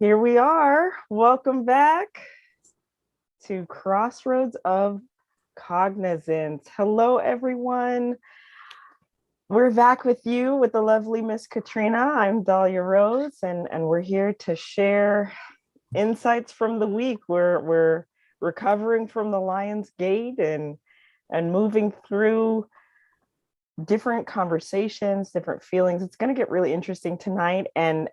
Here we are. Welcome back to Crossroads of Cognizance. Hello, everyone. We're back with you with the lovely Miss Katrina. I'm Dahlia Rose, and we're here to share insights from the week. We're recovering from the Lion's Gate and moving through different conversations, different feelings. It's going to get really interesting tonight, and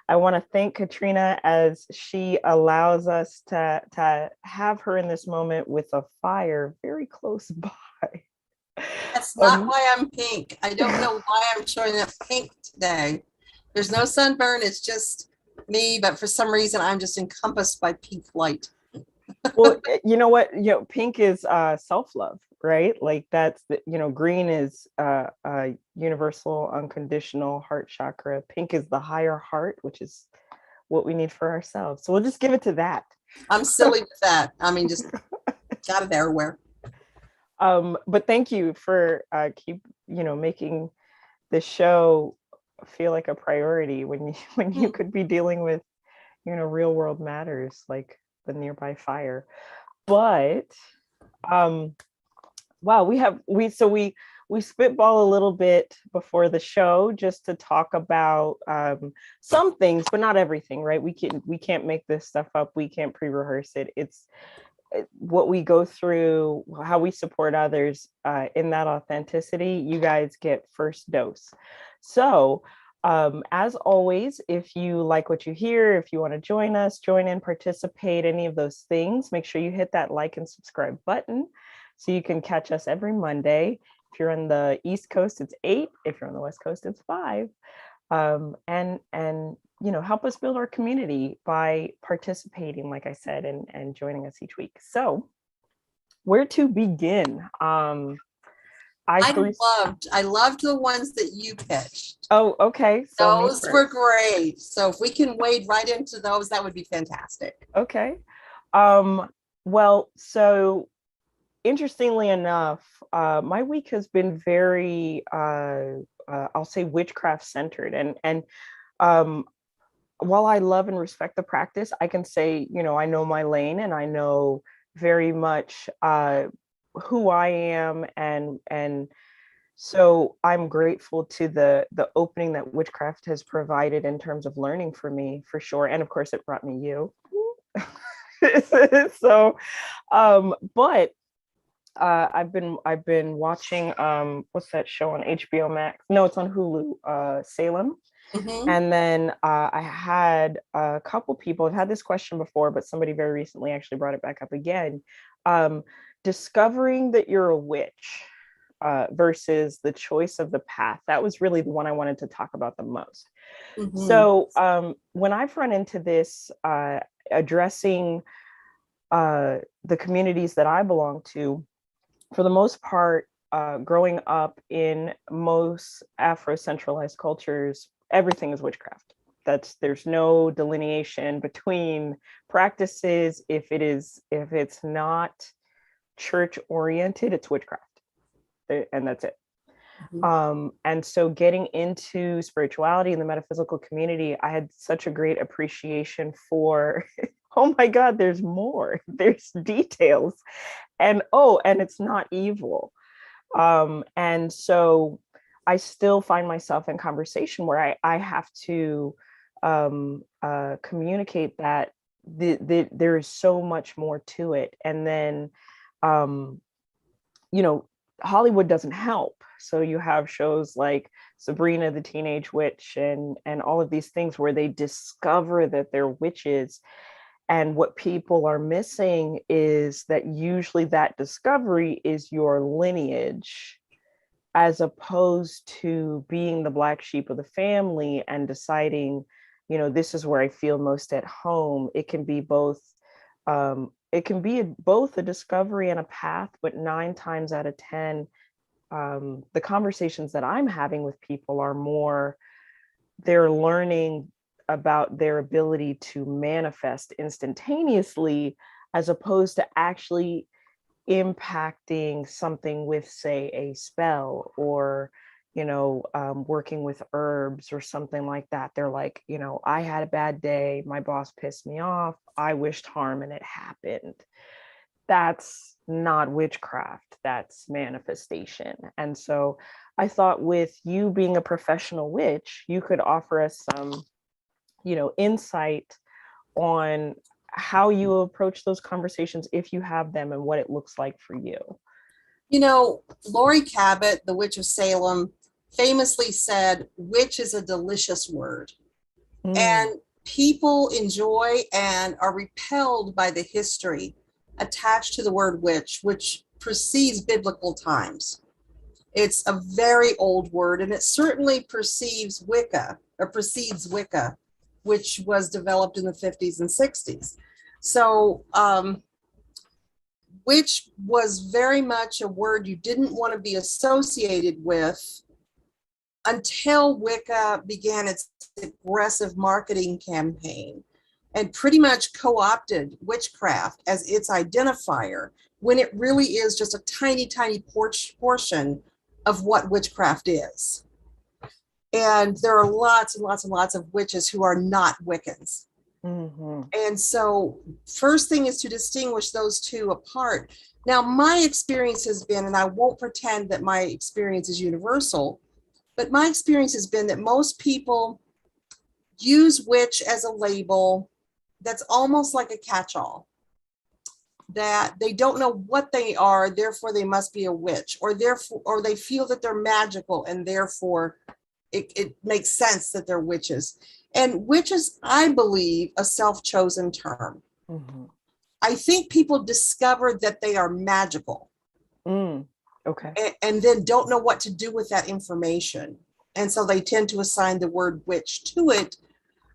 I want to thank Katrina as she allows us to have her in this moment with a fire very close by. That's not why I'm pink. I don't know why I'm showing up pink today. There's no sunburn. It's just me, but for some reason, I'm just encompassed by pink light. Well, you know what? Pink is self-love, right? Like that's green is universal, unconditional heart chakra. Pink is the higher heart, which is what we need for ourselves. So we'll just give it to that. I'm silly with that. I mean, just got it everywhere. But thank you for keep making the show feel like a priority when you could be dealing with real world matters like the nearby fire. But wow, we spitball a little bit before the show just to talk about some things, but not everything, right? We can't make this stuff up. We can't pre-rehearse it. It's what we go through, how we support others in that authenticity. You guys get first dose. So as always, if you like what you hear, if you want to join us, join in, participate, any of those things, make sure you hit that like and subscribe button so you can catch us every Monday. If you're on the East Coast, it's 8. If you're on the West Coast, it's 5. And help us build our community by participating, like I said, and joining us each week. So where to begin? I loved the ones that you pitched. Oh, okay. So those were great. So if we can wade right into those, that would be fantastic. Okay. Well, so interestingly enough, my week has been very I'll say witchcraft centered, and while I love and respect the practice, I can say, I know my lane, and I know very much who I am, and so I'm grateful to the opening that witchcraft has provided in terms of learning for me, for sure. And of course, it brought me you. So, but I've been watching what's that show on HBO Max? No, it's on Hulu, Salem. Mm-hmm. And then I had a couple people, I've had this question before, but somebody very recently actually brought it back up again. Discovering that you're a witch versus the choice of the path. That was really the one I wanted to talk about the most. Mm-hmm. So when I've run into this, addressing the communities that I belong to, for the most part, growing up in most Afro-centralized cultures, everything is witchcraft. There's no delineation between practices. If it's not church oriented, it's witchcraft, and that's it. Mm-hmm. And so getting into spirituality in the metaphysical community, I had such a great appreciation for, oh my God, there's more, there's details. And it's not evil. And so I still find myself in conversation where I have to communicate that there is so much more to it. And then, Hollywood doesn't help. So you have shows like Sabrina the Teenage Witch and all of these things where they discover that they're witches. And what people are missing is that usually that discovery is your lineage, as opposed to being the black sheep of the family and deciding, this is where I feel most at home. It can be both. It can be both a discovery and a path, but 9 times out of 10, the conversations that I'm having with people are more, they're learning about their ability to manifest instantaneously, as opposed to actually impacting something with, say, a spell or working with herbs or something like that. They're like, I had a bad day, my boss pissed me off, I wished harm and it happened. That's not witchcraft, that's manifestation. And so I thought, with you being a professional witch, you could offer us some, insight on how you approach those conversations, if you have them, and what it looks like for you. Laurie Cabot, the Witch of Salem, famously said, witch is a delicious word. And people enjoy and are repelled by the history attached to the word witch, which precedes biblical times. It's a very old word, and it certainly precedes Wicca, which was developed in the 50s and 60s. So, witch was very much a word you didn't want to be associated with until Wicca began its aggressive marketing campaign and pretty much co-opted witchcraft as its identifier, when it really is just a tiny, tiny portion of what witchcraft is. And there are lots and lots and lots of witches who are not Wiccans. Mm-hmm. And so first thing is to distinguish those two apart. Now, my experience has been, and I won't pretend that my experience is universal, but my experience has been that most people use witch as a label that's almost like a catch-all, that they don't know what they are, therefore they must be a witch, or they feel that they're magical, and therefore it makes sense that they're witches. And witch is, I believe, a self-chosen term. Mm-hmm. I think people discover that they are magical. Okay. And then don't know what to do with that information. And so they tend to assign the word witch to it.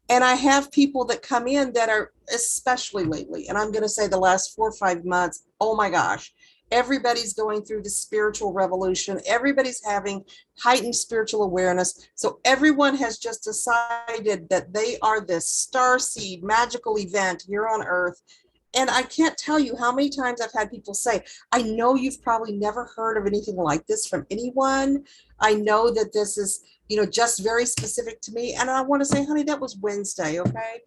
And I have people that come in that are, especially lately, and I'm going to say the last 4 or 5 months, oh my gosh, everybody's going through the spiritual revolution. Everybody's having heightened spiritual awareness. So everyone has just decided that they are this starseed magical event here on Earth. And I can't tell you how many times I've had people say, I know you've probably never heard of anything like this from anyone. I know that this is, just very specific to me. And I want to say, honey, that was Wednesday, okay?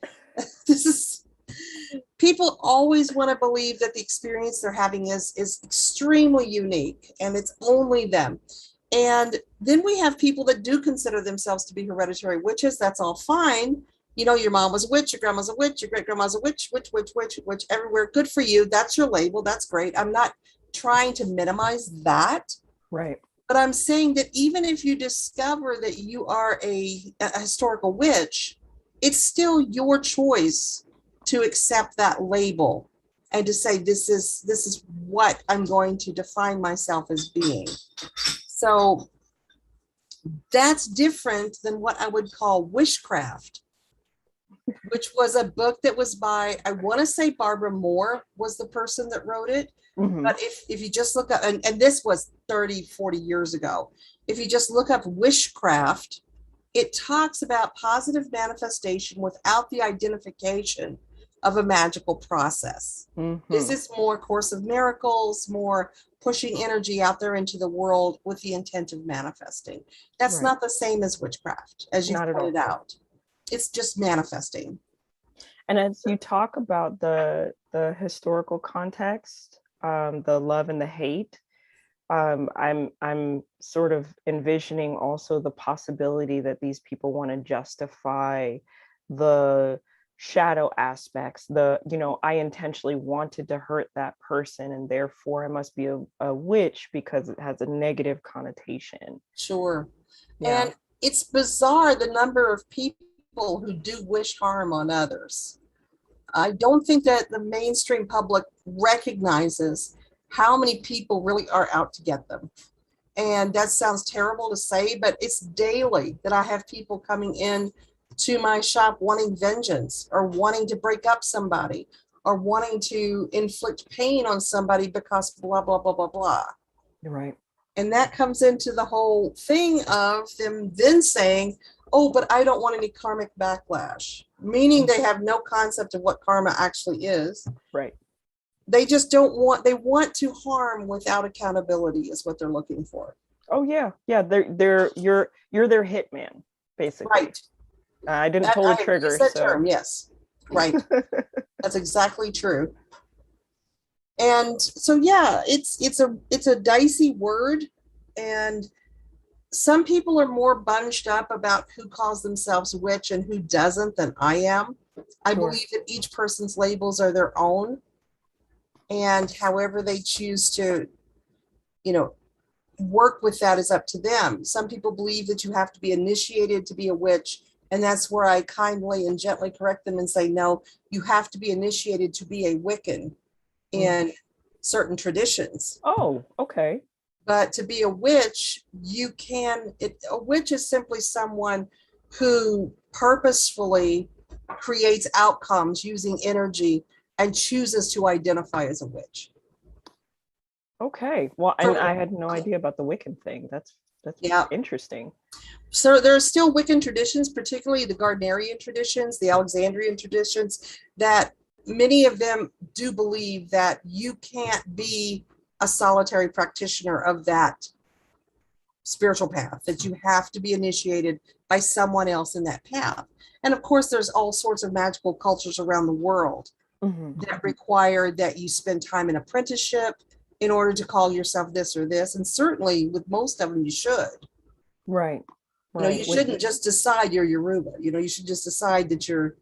People always want to believe that the experience they're having is extremely unique and it's only them. And then we have people that do consider themselves to be hereditary witches. That's all fine. Your mom was a witch, your grandma's a witch, your great grandma's a witch, witch everywhere. Good for you. That's your label. That's great. I'm not trying to minimize that. Right. But I'm saying that even if you discover that you are a historical witch, it's still your choice to accept that label and to say, this is what I'm going to define myself as being. So that's different than what I would call Wishcraft, which was a book that was by, I want to say Barbara Moore was the person that wrote it. Mm-hmm. But if you just look up, and this was 30, 40 years ago, if you just look up Wishcraft, it talks about positive manifestation without the identification of a magical process. Mm-hmm. This is more Course of Miracles, more pushing energy out there into the world with the intent of manifesting. That's right. Not the same as witchcraft, as you pointed out. It's just manifesting. And as you talk about the historical context, the love and the hate, I'm sort of envisioning also the possibility that these people want to justify the shadow aspects, I intentionally wanted to hurt that person and therefore I must be a witch because it has a negative connotation. Sure. Yeah. And it's bizarre the number of people who do wish harm on others. I don't think that the mainstream public recognizes how many people really are out to get them. And that sounds terrible to say, but it's daily that I have people coming in to my shop wanting vengeance or wanting to break up somebody or wanting to inflict pain on somebody because blah, blah, blah, blah, blah. You're right. And that comes into the whole thing of them then saying, oh, but I don't want any karmic backlash, meaning they have no concept of what karma actually is. Right. They just they want to harm without accountability is what they're looking for. Oh yeah, yeah. They're you're their hitman, basically. Right. I didn't That, pull the I use trigger, that term. so. Yes. Right. That's exactly true. And so yeah, it's a dicey word, and some people are more bunched up about who calls themselves witch and who doesn't than I am. I Sure. believe that each person's labels are their own, and however they choose to, you know, work with that is up to them. Some people believe that you have to be initiated to be a witch, and that's where I kindly and gently correct them and say, no, you have to be initiated to be a Wiccan in certain traditions. Oh, okay. But to be a witch, a witch is simply someone who purposefully creates outcomes using energy and chooses to identify as a witch. Okay. Well, and I had no idea about the Wiccan thing. That's Yeah. interesting. So there are still Wiccan traditions, particularly the Gardnerian traditions, the Alexandrian traditions, that many of them do believe that you can't be a solitary practitioner of that spiritual path, that you have to be initiated by someone else in that path. And of course, there's all sorts of magical cultures around the world that require that you spend time in apprenticeship in order to call yourself this or this. And certainly with most of them, you should. Right. You know, Right. you shouldn't just decide you're Yoruba. You know, you should just decide that you're,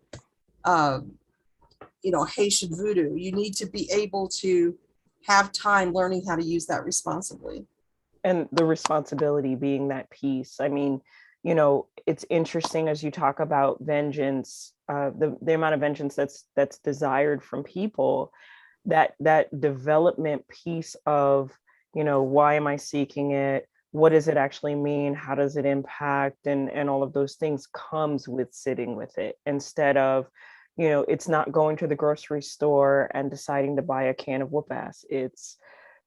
Haitian voodoo. You need to be able to have time learning how to use that responsibly. And the responsibility being that piece. I mean, it's interesting as you talk about vengeance, the amount of vengeance that's desired from people, that development piece of, why am I seeking it? What does it actually mean? How does it impact? And all of those things comes with sitting with it, instead of, it's not going to the grocery store and deciding to buy a can of whoop ass. It's,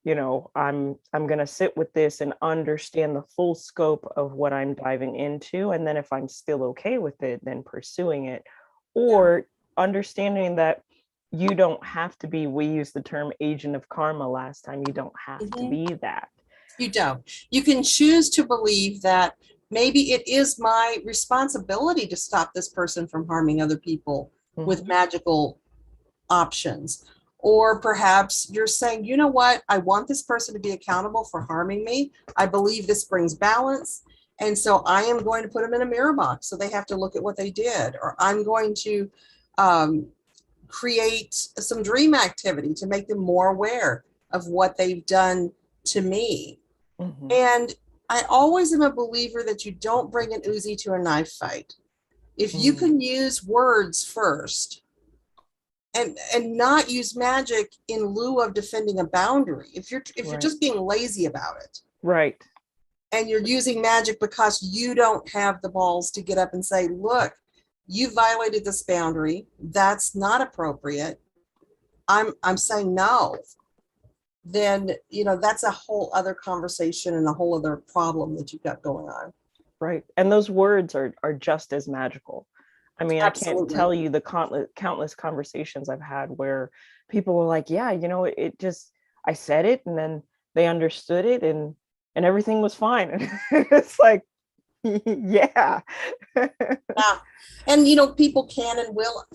I'm going to sit with this and understand the full scope of what I'm diving into. And then if I'm still okay with it, then pursuing it, or understanding that you don't have to be, we used the term agent of karma last time. You don't have to be that. You don't. You can choose to believe that maybe it is my responsibility to stop this person from harming other people with magical options. Or perhaps you're saying, you know what, I want this person to be accountable for harming me. I believe this brings balance. And so I am going to put them in a mirror box so they have to look at what they did. Or I'm going to create some dream activity to make them more aware of what they've done to me. And I always am a believer that you don't bring an Uzi to a knife fight. If you can use words first, and not use magic in lieu of defending a boundary. If you're just being lazy about it, right, and you're using magic because you don't have the balls to get up and say, look, you violated this boundary, that's not appropriate, I'm saying no, then that's a whole other conversation and a whole other problem that you've got going on. Right. And those words are just as magical. I mean, Absolutely. I can't tell you the countless conversations I've had where people were like, yeah, it just, I said it and then they understood it and everything was fine. It's like, yeah. Yeah. And, people can and will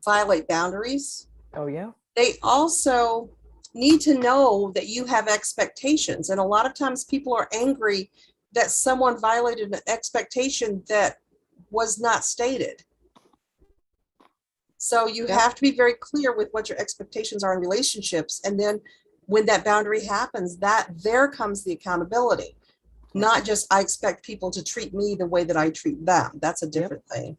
violate boundaries. Oh, yeah. They also need to know that you have expectations. And a lot of times people are angry that someone violated an expectation that was not stated. So you have to be very clear with what your expectations are in relationships. And then when that boundary happens, there comes the accountability. Not just, I expect people to treat me the way that I treat them. That's a different thing.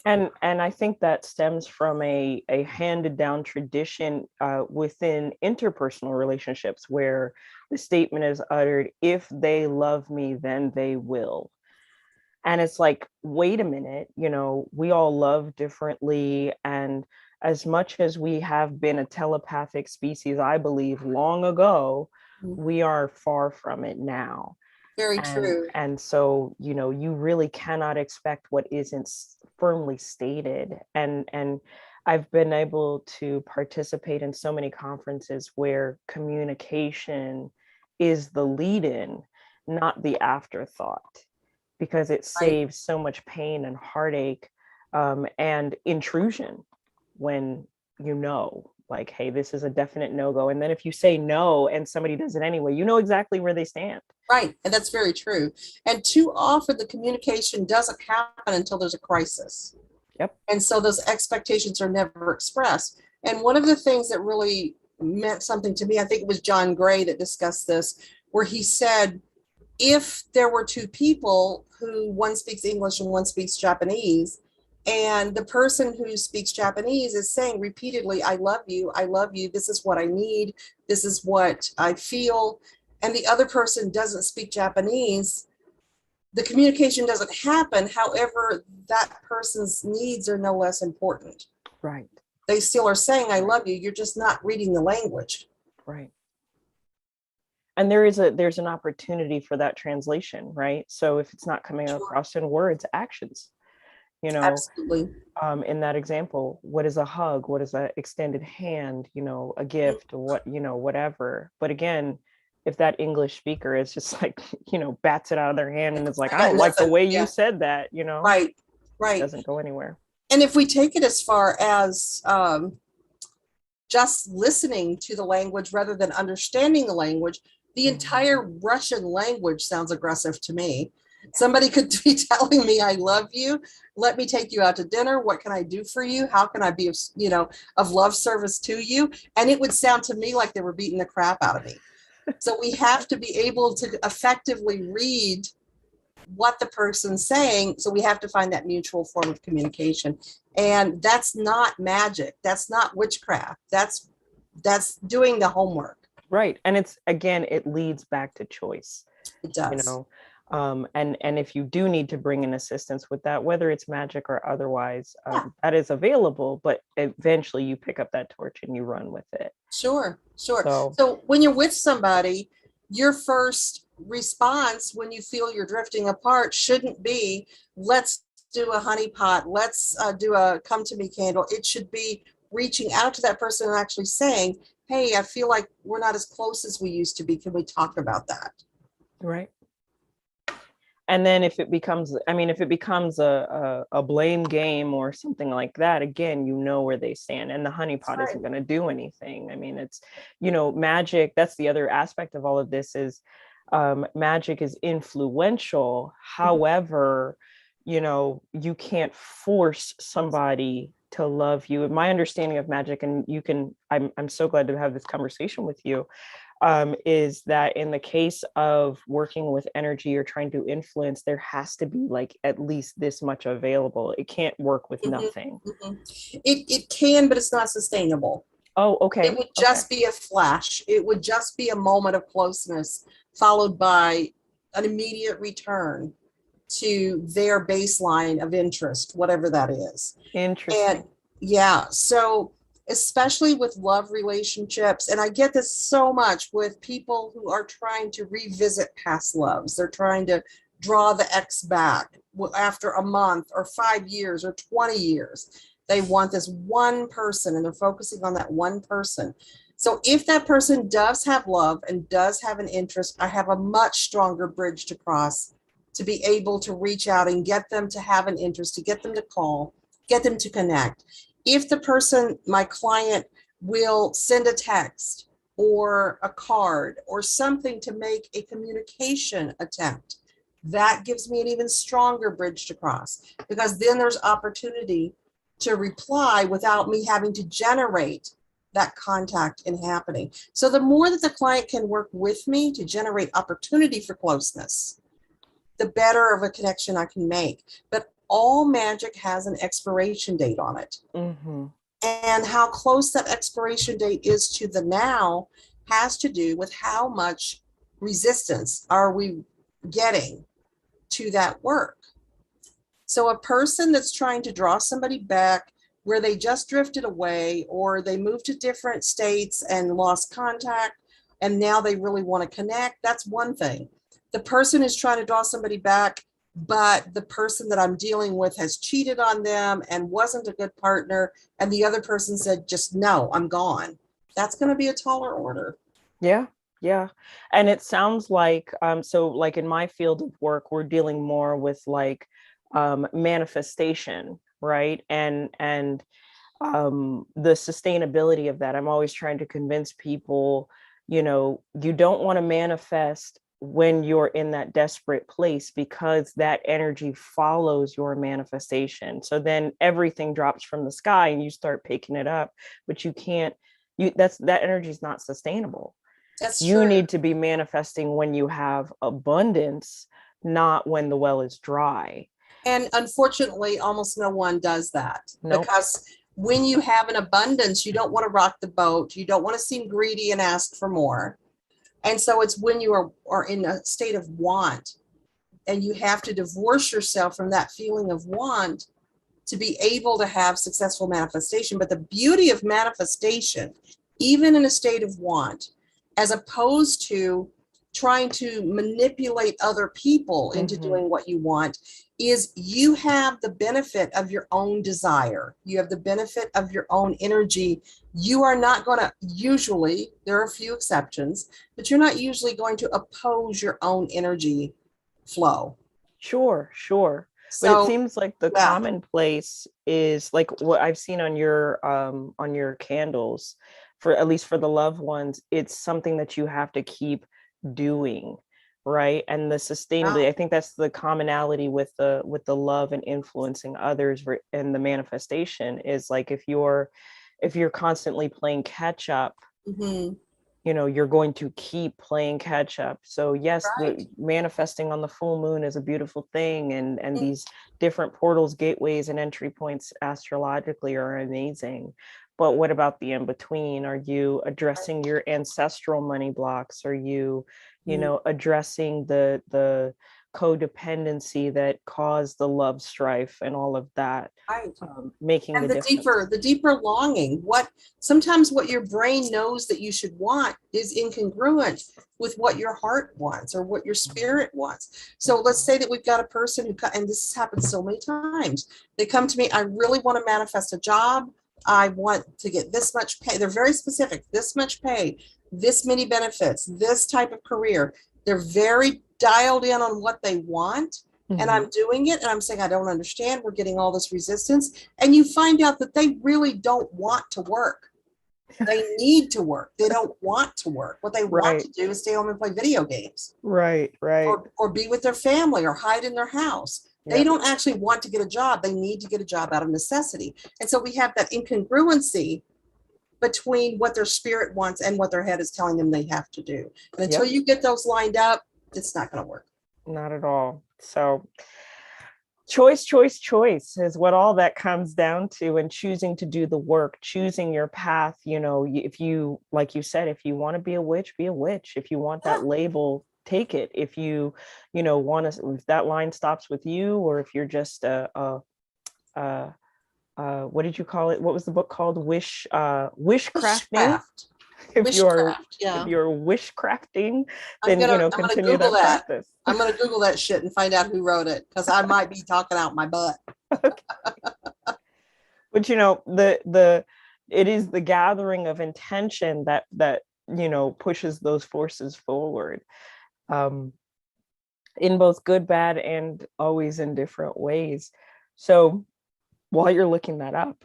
And I think that stems from a handed down tradition within interpersonal relationships, where the statement is uttered, if they love me, then they will. And it's like, wait a minute, we all love differently. And as much as we have been a telepathic species, I believe long ago, we are far from it now. Very true. And so, you really cannot expect what isn't firmly stated. And I've been able to participate in so many conferences where communication is the lead-in, not the afterthought, because it saves so much pain and heartache and intrusion when you know, like, hey, this is a definite no-go. And then if you say no and somebody does it anyway, you know exactly where they stand. Right. And that's very true. And too often the communication doesn't happen until there's a crisis. Yep. And so those expectations are never expressed. And one of the things that really meant something to me, I think it was John Gray that discussed this, where he said, if there were two people who one speaks English and one speaks Japanese, and the person who speaks Japanese is saying repeatedly, I love you, this is what I need, this is what I feel, and the other person doesn't speak Japanese, the communication doesn't happen. However, that person's needs are no less important. Right. They still are saying, I love you. You're just not reading the language. Right. And there's an opportunity for that translation, right? So if it's not coming across in words, actions, you know. Absolutely. In that example, what is a hug? What is an extended hand? You know, a gift, what, you know, whatever. But again, if that English speaker is just like, you know, bats it out of their hand and is like, I don't like the way you said that, you know, right, it doesn't go anywhere. And if we take it as far as just listening to the language rather than understanding the language, the entire Russian language sounds aggressive to me. Somebody could be telling me, I love you. Let me take you out to dinner. What can I do for you? How can I be, of love service to you? And it would sound to me like they were beating the crap out of me. So we have to be able to effectively read what the person's saying. So we have to find that mutual form of communication. And that's not magic. That's not witchcraft. That's doing the homework. Right. And it's, again, it leads back to choice. It does. You know, and if you do need to bring in assistance with that, whether it's magic or otherwise, that is available, but eventually you pick up that torch and you run with it. Sure. So when you're with somebody, your first response when you feel you're drifting apart shouldn't be, let's do a honeypot, let's do a come to me candle. It should be reaching out to that person and actually saying, hey, I feel like we're not as close as we used to be. Can we talk about that? Right. And then if it becomes a blame game or something like that, again, you know where they stand, and the honeypot isn't going to do anything. I mean, it's, you know, magic. That's the other aspect of all of this is magic is influential. However, you know, you can't force somebody to love you. My understanding of magic, and I'm so glad to have this conversation with you, is that in the case of working with energy or trying to influence, there has to be like at least this much available. It can't work with nothing. It can, but it's not sustainable. Oh, okay. It would just be a flash. It would just be a moment of closeness followed by an immediate return to their baseline of interest, whatever that is. Interesting. And so especially with love relationships, and I get this so much with people who are trying to revisit past loves. They're trying to draw the ex back after a month or 5 years or 20 years. They want this one person and they're focusing on that one person. So if that person does have love and does have an interest, I have a much stronger bridge to cross to be able to reach out and get them to have an interest, to get them to call, get them to connect. If the person, my client, will send a text or a card or something to make a communication attempt, that gives me an even stronger bridge to cross, because then there's opportunity to reply without me having to generate that contact and happening. So the more that the client can work with me to generate opportunity for closeness, the better of a connection I can make. But all magic has an expiration date on it. Mm-hmm. And how close that expiration date is to the now has to do with how much resistance are we getting to that work. So a person that's trying to draw somebody back where they just drifted away or they moved to different states and lost contact and now they really want to connect, that's one thing. The person is trying to draw somebody back, but the person that I'm dealing with has cheated on them and wasn't a good partner, and the other person said, just no, I'm gone. That's going to be a taller order. Yeah. Yeah. And it sounds like, so like in my field of work, we're dealing more with like manifestation, right? And the sustainability of that. I'm always trying to convince people, you don't want to manifest when you're in that desperate place, because that energy follows your manifestation. So then everything drops from the sky and you start picking it up, but you can't, that energy is not sustainable. That's You true. need to be manifesting when you have abundance, not when the well is dry. And unfortunately, almost no one does that, Nope. because when you have an abundance, you don't want to rock the boat. You don't want to seem greedy and ask for more. And so it's when you are in a state of want, and you have to divorce yourself from that feeling of want to be able to have successful manifestation. But the beauty of manifestation, even in a state of want, as opposed to trying to manipulate other people into doing what you want, is you have the benefit of your own desire. You have the benefit of your own energy. You are not going to, usually, there are a few exceptions, but you're not usually going to oppose your own energy flow. Sure. But it So, seems like the yeah, commonplace is like what I've seen on your candles, for at least for the loved ones, it's something that you have to keep doing, right? And the yeah, sustainability, I think that's the commonality with the love and influencing others, and the manifestation is like, if you're constantly playing catch up, mhm, you're going to keep playing catch up. So yes, right. the manifesting on the full moon is a beautiful thing, and Mm, these different portals, gateways, and entry points astrologically are amazing. But what about the in between? Are you addressing your ancestral money blocks? Are you, mm, addressing the codependency that caused the love strife and all of that, right. making the And difference? the deeper longing, sometimes what your brain knows that you should want is incongruent with what your heart wants or what your spirit wants. So let's say that we've got a person and this has happened so many times, they come to me, I really want to manifest a job. I want to get this much pay. They're very specific, this much pay, this many benefits, this type of career. They're very dialed in on what they want. And Mhm. I'm doing it and I'm saying, I don't understand. We're getting all this resistance. And you find out that they really don't want to work. They need to work. They don't want to work. What they want Right, to do is stay home and play video games right. or be with their family or hide in their house. They Yep. don't actually want to get a job. They need to get a job out of necessity. And so we have that incongruency between what their spirit wants and what their head is telling them they have to do. And until Yep. you get those lined up, it's not going to work. Not at all. So choice is what all that comes down to, and choosing to do the work, choosing your path. If you, like you said, if you want to be a witch, be a witch. If you want Yeah. that label, take it. If you, want to, if that line stops with you, or if you're just a what did you call it? What was the book called? Wishcrafting. Witchcraft. if you're Wishcraft. if Yeah. you're wishcrafting, I'm then gonna I'm gonna continue Google that that. practice. I'm gonna Google that shit and find out who wrote it, because I might be talking out my butt. But the it is the gathering of intention that pushes those forces forward, um in both good, bad, and always in different ways. So while you're looking that up,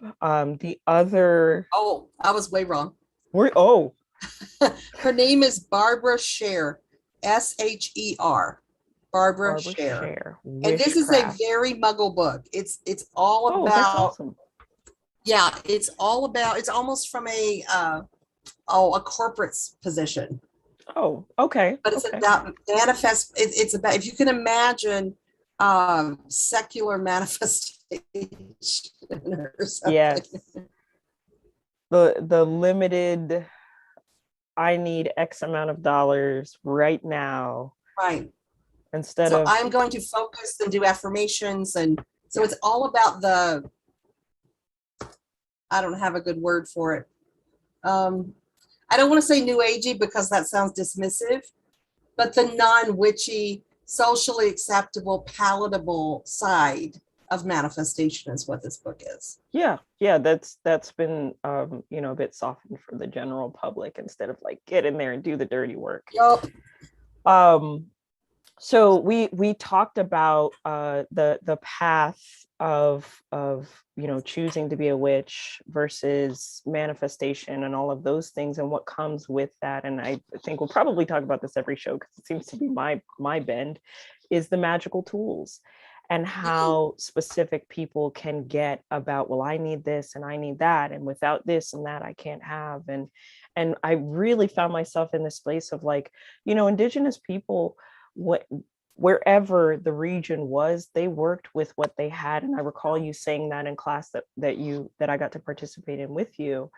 the other Oh, I was way wrong. we're oh Her name is Barbara Sher, Sher. Barbara Barbara Sher. Sher, And this is a Wishcraft. very muggle book. It's all Oh, that's about, awesome. yeah, it's all about, it's almost from a corporate position. Oh, okay, But it's okay. about it's about, if you can imagine secular manifestation or something. Yes, the limited, I need X amount of dollars right now, Right. instead So of, I'm going to focus and do affirmations. And so yeah. it's all about I don't have a good word for it. I don't want to say new agey because that sounds dismissive, but the non-witchy, socially acceptable, palatable side of manifestation is what this book is. Yeah, that's been a bit softened for the general public instead of like get in there and do the dirty work. Yep. So we talked about the path of choosing to be a witch versus manifestation and all of those things and what comes with that. And I think we'll probably talk about this every show because it seems to be my bend, is the magical tools and how specific people can get about, well, I need this and I need that, and without this and that I can't have. And I really found myself in this place of like, Indigenous people, wherever the region was, they worked with what they had. And I recall you saying that in class that I got to participate in with you.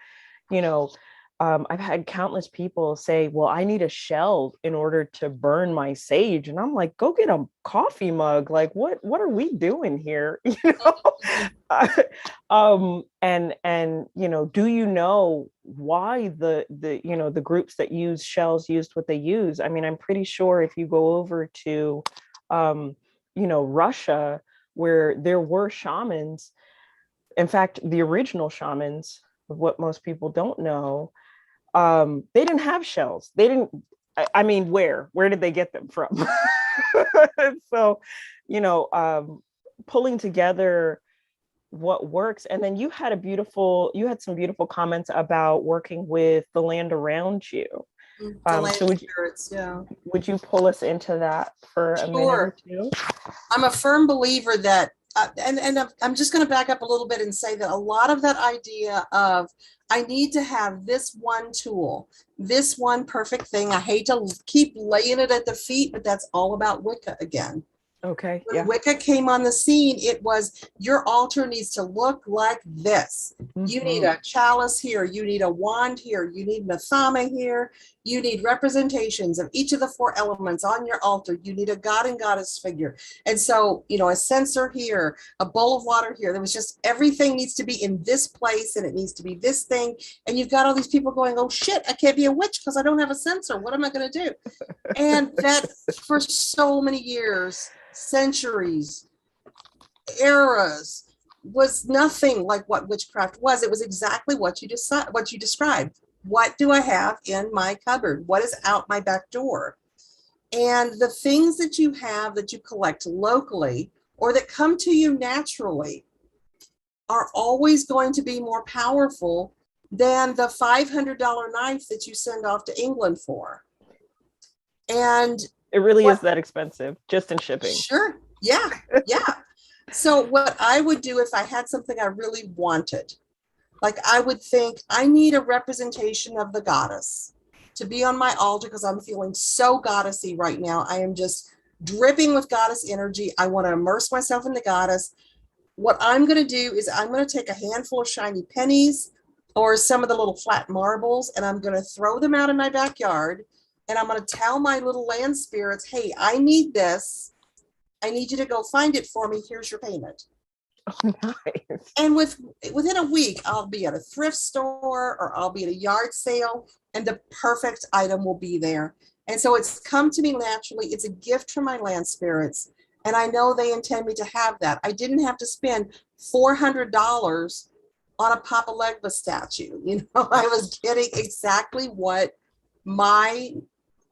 I've had countless people say, well, I need a shell in order to burn my sage. And I'm like, go get a coffee mug. Like, what are we doing here? And do you know why the groups that use shells used what they use? I mean, I'm pretty sure if you go over to, Russia, where there were shamans, in fact, the original shamans, what most people don't know, they didn't have shells. They didn't, I mean, where did they get them from? So, pulling together what works. And then you had some beautiful comments about working with the land around you. So would you pull us into that for a minute or two? I'm a firm believer that, and I'm just going to back up a little bit and say that a lot of that idea of, I need to have this one tool, this one perfect thing. I hate to keep laying it at the feet, but that's all about Wicca again. Okay. When Wicca came on the scene, it was, your altar needs to look like this. You need a chalice here. You need a wand here. You need nathama here. You need representations of each of the 4 elements on your altar. You need a god and goddess figure. And so, a censer here, a bowl of water here. There was just, everything needs to be in this place and it needs to be this thing. And you've got all these people going, oh shit, I can't be a witch because I don't have a censer. What am I going to do? And that for so many years, centuries, eras, was nothing like what witchcraft was. It was exactly what you described. What do I have in my cupboard? What is out my back door? And the things that you have that you collect locally or that come to you naturally are always going to be more powerful than the $500 knife that you send off to England for. And it really is that expensive, just in shipping. Sure. Yeah. Yeah. So what I would do if I had something I really wanted, like I would think, I need a representation of the goddess to be on my altar because I'm feeling so goddessy right now. I am just dripping with goddess energy. I want to immerse myself in the goddess. What I'm going to do is I'm going to take a handful of shiny pennies or some of the little flat marbles, and I'm going to throw them out in my backyard. And I'm going to tell my little land spirits, hey, I need this. I need you to go find it for me. Here's your payment. Oh, nice. And within a week, I'll be at a thrift store or I'll be at a yard sale and the perfect item will be there. And so it's come to me naturally. It's a gift from my land spirits. And I know they intend me to have that. I didn't have to spend $400 on a Papa Legba statue. I was getting exactly what my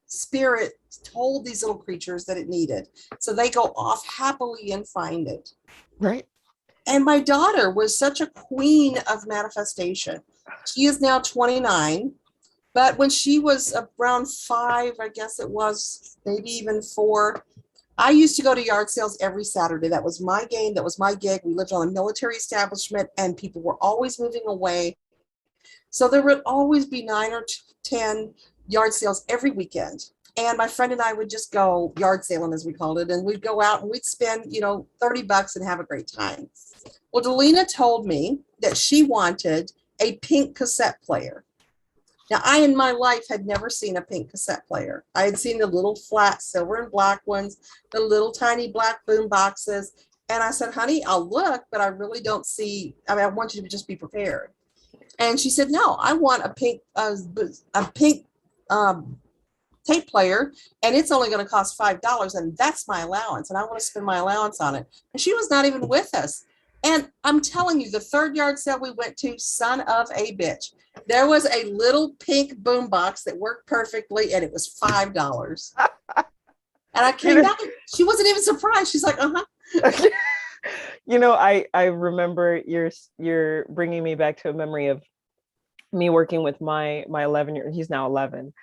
spirit told these little creatures that it needed. So they go off happily and find it. Right. And my daughter was such a queen of manifestation. She is now 29, but when she was around 5, I guess it was, maybe even 4, I used to go to yard sales every Saturday. That was my game. That was my gig. We lived on a military establishment and people were always moving away. So there would always be 9 or 10 yard sales every weekend. And my friend and I would just go yard sailing, as we called it. And we'd go out and we'd spend, $30 and have a great time. Well, Delina told me that she wanted a pink cassette player. Now, I in my life had never seen a pink cassette player. I had seen the little flat silver and black ones, the little tiny black boom boxes. And I said, honey, I'll look, but I really don't see, I want you to just be prepared. And she said, no, I want a pink tape player, and it's only going to cost $5, and that's my allowance, and I want to spend my allowance on it. And she was not even with us. And I'm telling you, the third yard sale we went to, son of a bitch, there was a little pink boombox that worked perfectly, and it was $5. And I came back, and she wasn't even surprised. She's like, uh-huh. You know, I remember you're bringing me back to a memory of me working with my 11-year, he's now 11.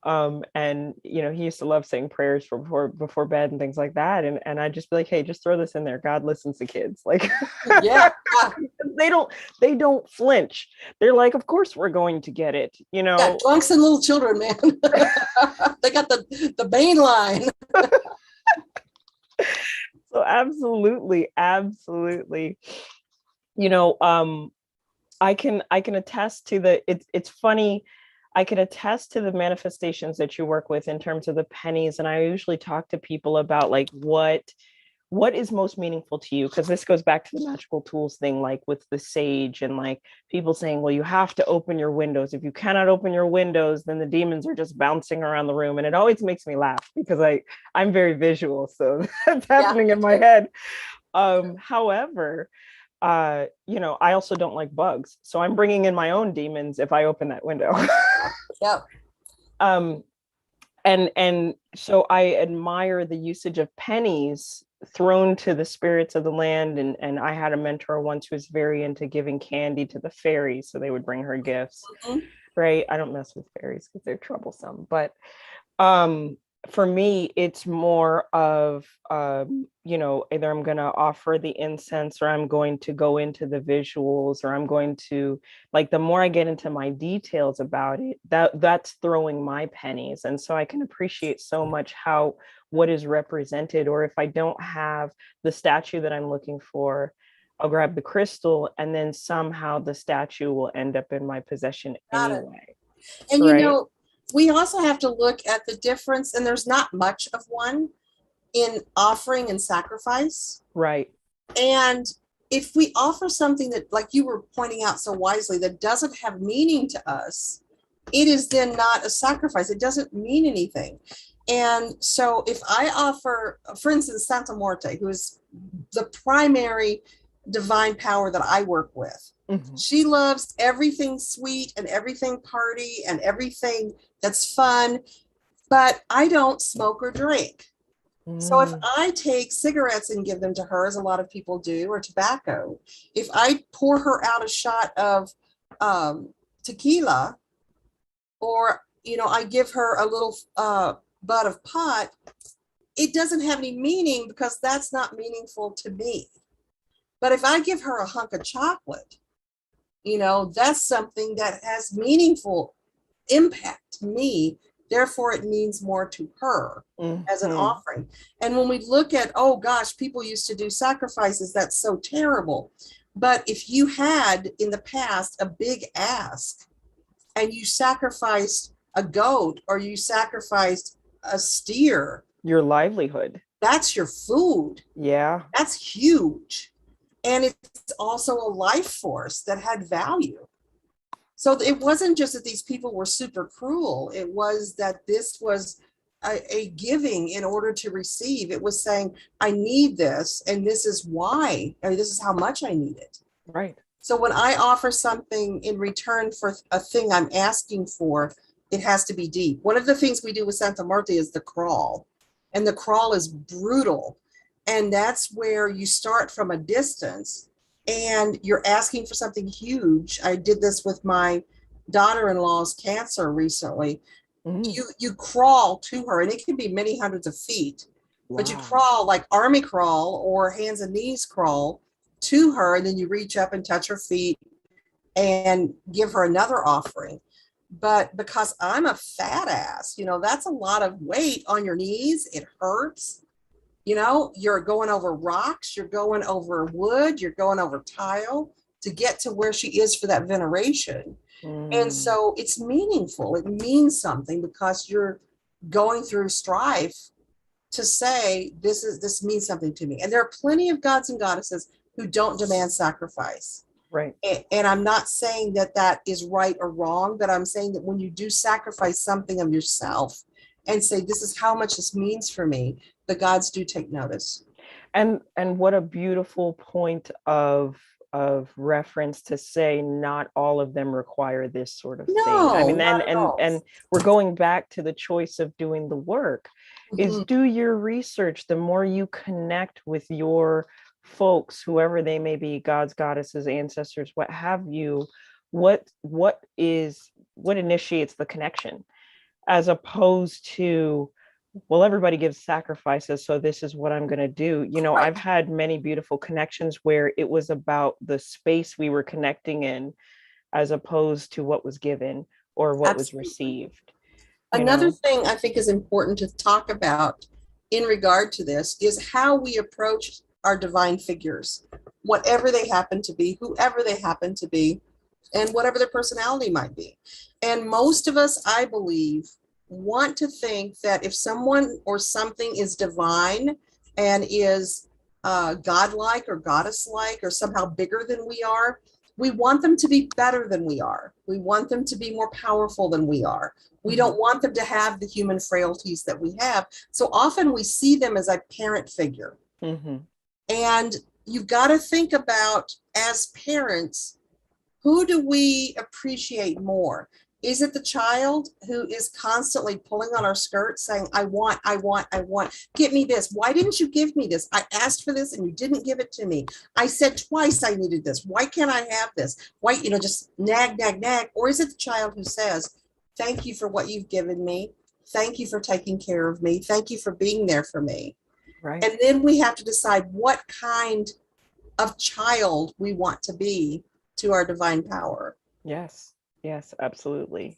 And you know, he used to love saying prayers before bed and things like that. And I'd just be like, hey, just throw this in there. God listens to kids. Like, yeah. they don't flinch. They're like, of course we're going to get it, you know. Yeah, drunks and little children, man. They got the main line. So absolutely. You know, I can attest to it's funny. I can attest to the manifestations that you work with in terms of the pennies. And I usually talk to people about like what is most meaningful to you, because this goes back to the magical tools thing, like with the sage and like people saying, well, you have to open your windows. If you cannot open your windows, then the demons are just bouncing around the room. And it always makes me laugh because I'm very visual. So that's happening in my head. However, you know, I also don't like bugs, so I'm bringing in my own demons if I open that window. Yep. And so I admire the usage of pennies thrown to the spirits of the land. And I had a mentor once who was very into giving candy to the fairies, so they would bring her gifts. Mm-hmm. Right? I don't mess with fairies because they're troublesome, but for me, it's more of, you know, either I'm going to offer the incense or I'm going to go into the visuals, or I'm going to, like, the more I get into my details about it, that's throwing my pennies. And so I can appreciate so much what is represented. Or if I don't have the statue that I'm looking for, I'll grab the crystal, and then somehow the statue will end up in my possession anyway. And right? You know, we also have to look at the difference, and there's not much of one in offering and sacrifice. Right. And if we offer something that, like you were pointing out so wisely, that doesn't have meaning to us, it is then not a sacrifice. It doesn't mean anything. And so if I offer, for instance, Santa Muerte, who is the primary divine power that I work with, mm-hmm. She loves everything sweet and everything party and everything that's fun, but I don't smoke or drink. So if I take cigarettes and give them to her, as a lot of people do, or tobacco, if I pour her out a shot of tequila, or, you know, I give her a little bud of pot, it doesn't have any meaning because that's not meaningful to me. But if I give her a hunk of chocolate, you know, that's something that has meaningful impact to me. Therefore, it means more to her mm-hmm. as an offering. And when we look at, oh gosh, people used to do sacrifices, that's so terrible. But if you had in the past a big ask and you sacrificed a goat or you sacrificed a steer, your livelihood, that's your food. Yeah. That's huge. And it's also a life force that had value. So it wasn't just that these people were super cruel. It was that this was a giving in order to receive. It was saying, I need this, and this is why, or this is how much I need it. Right. So when I offer something in return for a thing I'm asking for, it has to be deep. One of the things we do with Santa Muerte is the crawl. And the crawl is brutal. And that's where you start from a distance and you're asking for something huge. I did this with my daughter-in-law's cancer recently. Mm-hmm. You crawl to her, and it can be many hundreds of feet. Wow. But you crawl like army crawl or hands and knees crawl to her, and then you reach up and touch her feet and give her another offering. But because I'm a fat ass, you know, that's a lot of weight on your knees. It hurts. You know, you're going over rocks, you're going over wood, you're going over tile to get to where she is for that veneration. And so it's meaningful. It means something because you're going through strife to say, this means something to me. And there are plenty of gods and goddesses who don't demand sacrifice. Right. And I'm not saying that that is right or wrong, but I'm saying that when you do sacrifice something of yourself, and say, this is how much this means for me, the gods do take notice. And what a beautiful point of reference to say not all of them require this sort of thing. I No, mean, not at all. and we're going back to the choice of doing the work, is do your research. The more you connect with your folks, whoever they may be, gods, goddesses, ancestors, what have you, what initiates the connection, as opposed to, well, everybody gives sacrifices, so this is what I'm going to do. You know, right. I've had many beautiful connections where it was about the space we were connecting in, as opposed to what was given or what was received. Another thing I think is important to talk about in regard to this is how we approach our divine figures, whatever they happen to be, whoever they happen to be, and whatever their personality might be. And most of us, I believe, want to think that if someone or something is divine and is godlike or goddess-like or somehow bigger than we are, we want them to be better than we are. We want them to be more powerful than we are. We don't want them to have the human frailties that we have. So often we see them as a parent figure. And you've got to think about, as parents, who do we appreciate more? Is it the child who is constantly pulling on our skirts saying, I want, get me this. Why didn't you give me this? I asked for this and you didn't give it to me. I said twice I needed this. Why can't I have this? Why, just nag. Or is it the child who says, thank you for what you've given me. Thank you for taking care of me. Thank you for being there for me. Right. And then we have to decide what kind of child we want to be to our divine power. Yes, absolutely.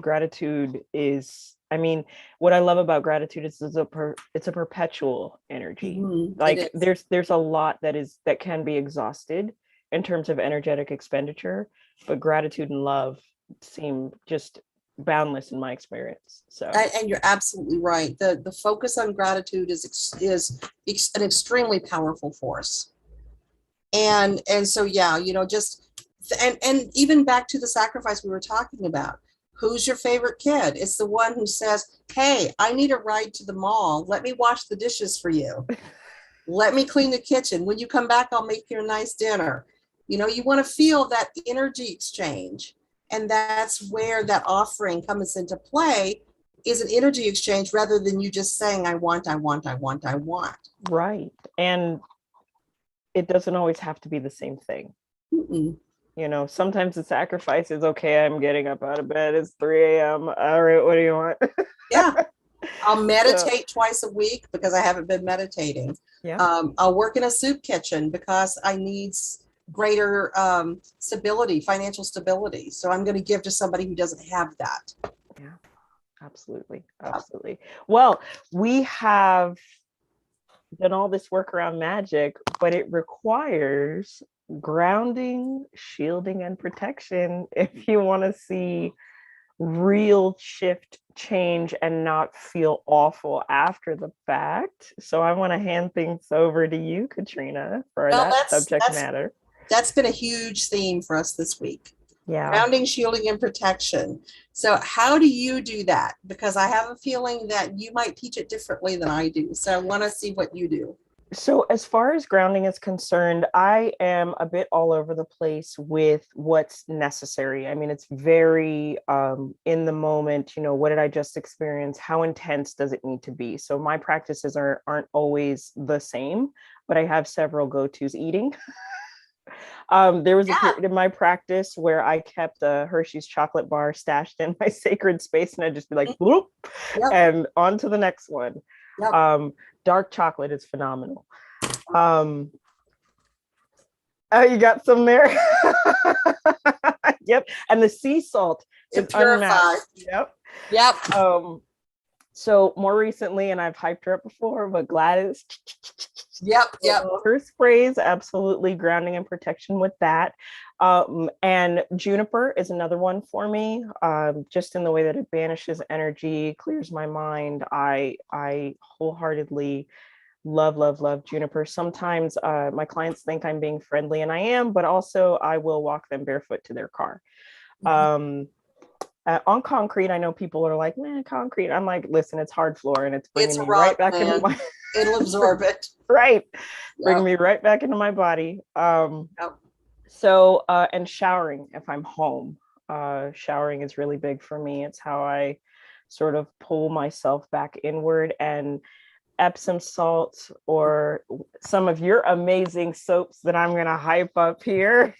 Gratitude is, I mean, what I love about gratitude is it's a perpetual energy. Like there's a lot that can be exhausted in terms of energetic expenditure, but gratitude and love seem just boundless in my experience. So, and you're absolutely right. The focus on gratitude is an extremely powerful force. And so, yeah, and even back to the sacrifice we were talking about, who's your favorite kid? It's the one who says, hey, I need a ride to the mall. Let me wash the dishes for you. Let me clean the kitchen. When you come back, I'll make you a nice dinner. You want to feel that energy exchange. And that's where that offering comes into play, is an energy exchange rather than you just saying, I want. Right. And it doesn't always have to be the same thing. Sometimes the sacrifice is, okay, I'm getting up out of bed, it's 3 a.m. All right, what do you want? Yeah. I'll meditate twice a week because I haven't been meditating. Yeah. I'll work in a soup kitchen because I need greater stability, financial stability. So I'm going to give to somebody who doesn't have that. Yeah, absolutely. Well, we have done all this work around magic, but it requires grounding, shielding, and protection if you want to see real shift, change, and not feel awful after the fact. So I want to hand things over to you, Katrina, for that subject matter. That's been a huge theme for us this week. Yeah. Grounding, shielding, and protection. So how do you do that? Because I have a feeling that you might teach it differently than I do. So I want to see what you do. So as far as grounding is concerned, I am a bit all over the place with what's necessary. I mean, it's very in the moment, what did I just experience? How intense does it need to be? So my practices aren't always the same, but I have several go-tos. Eating. There was a period in my practice where I kept a Hershey's chocolate bar stashed in my sacred space, and I'd just be like, bloop, and on to the next one. Yep. Dark chocolate is phenomenal. You got some there? Yep. And the sea salt is unmatched. Yep. So more recently, and I've hyped her up before, but Gladys. Yep. Her sprays, absolutely grounding and protection with that. And juniper is another one for me, just in the way that it banishes energy, clears my mind. I wholeheartedly love juniper. Sometimes my clients think I'm being friendly, and I am, but also I will walk them barefoot to their car. On concrete, I know people are like, man, concrete. I'm like, listen, it's hard floor and it's It's bringing me right rock, back into man. my It'll absorb it. right, bringing Yep. me right back into my body. Yep. So and showering if I'm home. Showering is really big for me. It's how I sort of pull myself back inward, and Epsom salt or some of your amazing soaps that I'm going to hype up here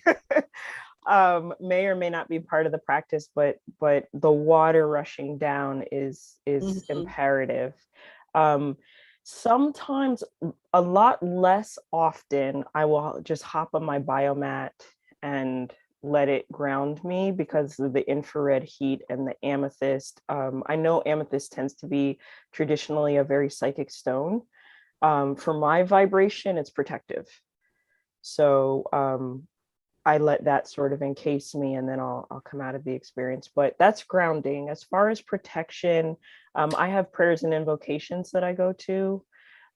may or may not be part of the practice, but the water rushing down is imperative. Um, Sometimes, a lot less often, I will just hop on my biomat and let it ground me because of the infrared heat and the amethyst. I know amethyst tends to be traditionally a very psychic stone. For my vibration, it's protective. So I let that sort of encase me, and then I'll come out of the experience. But that's grounding. As far as protection, I have prayers and invocations that I go to,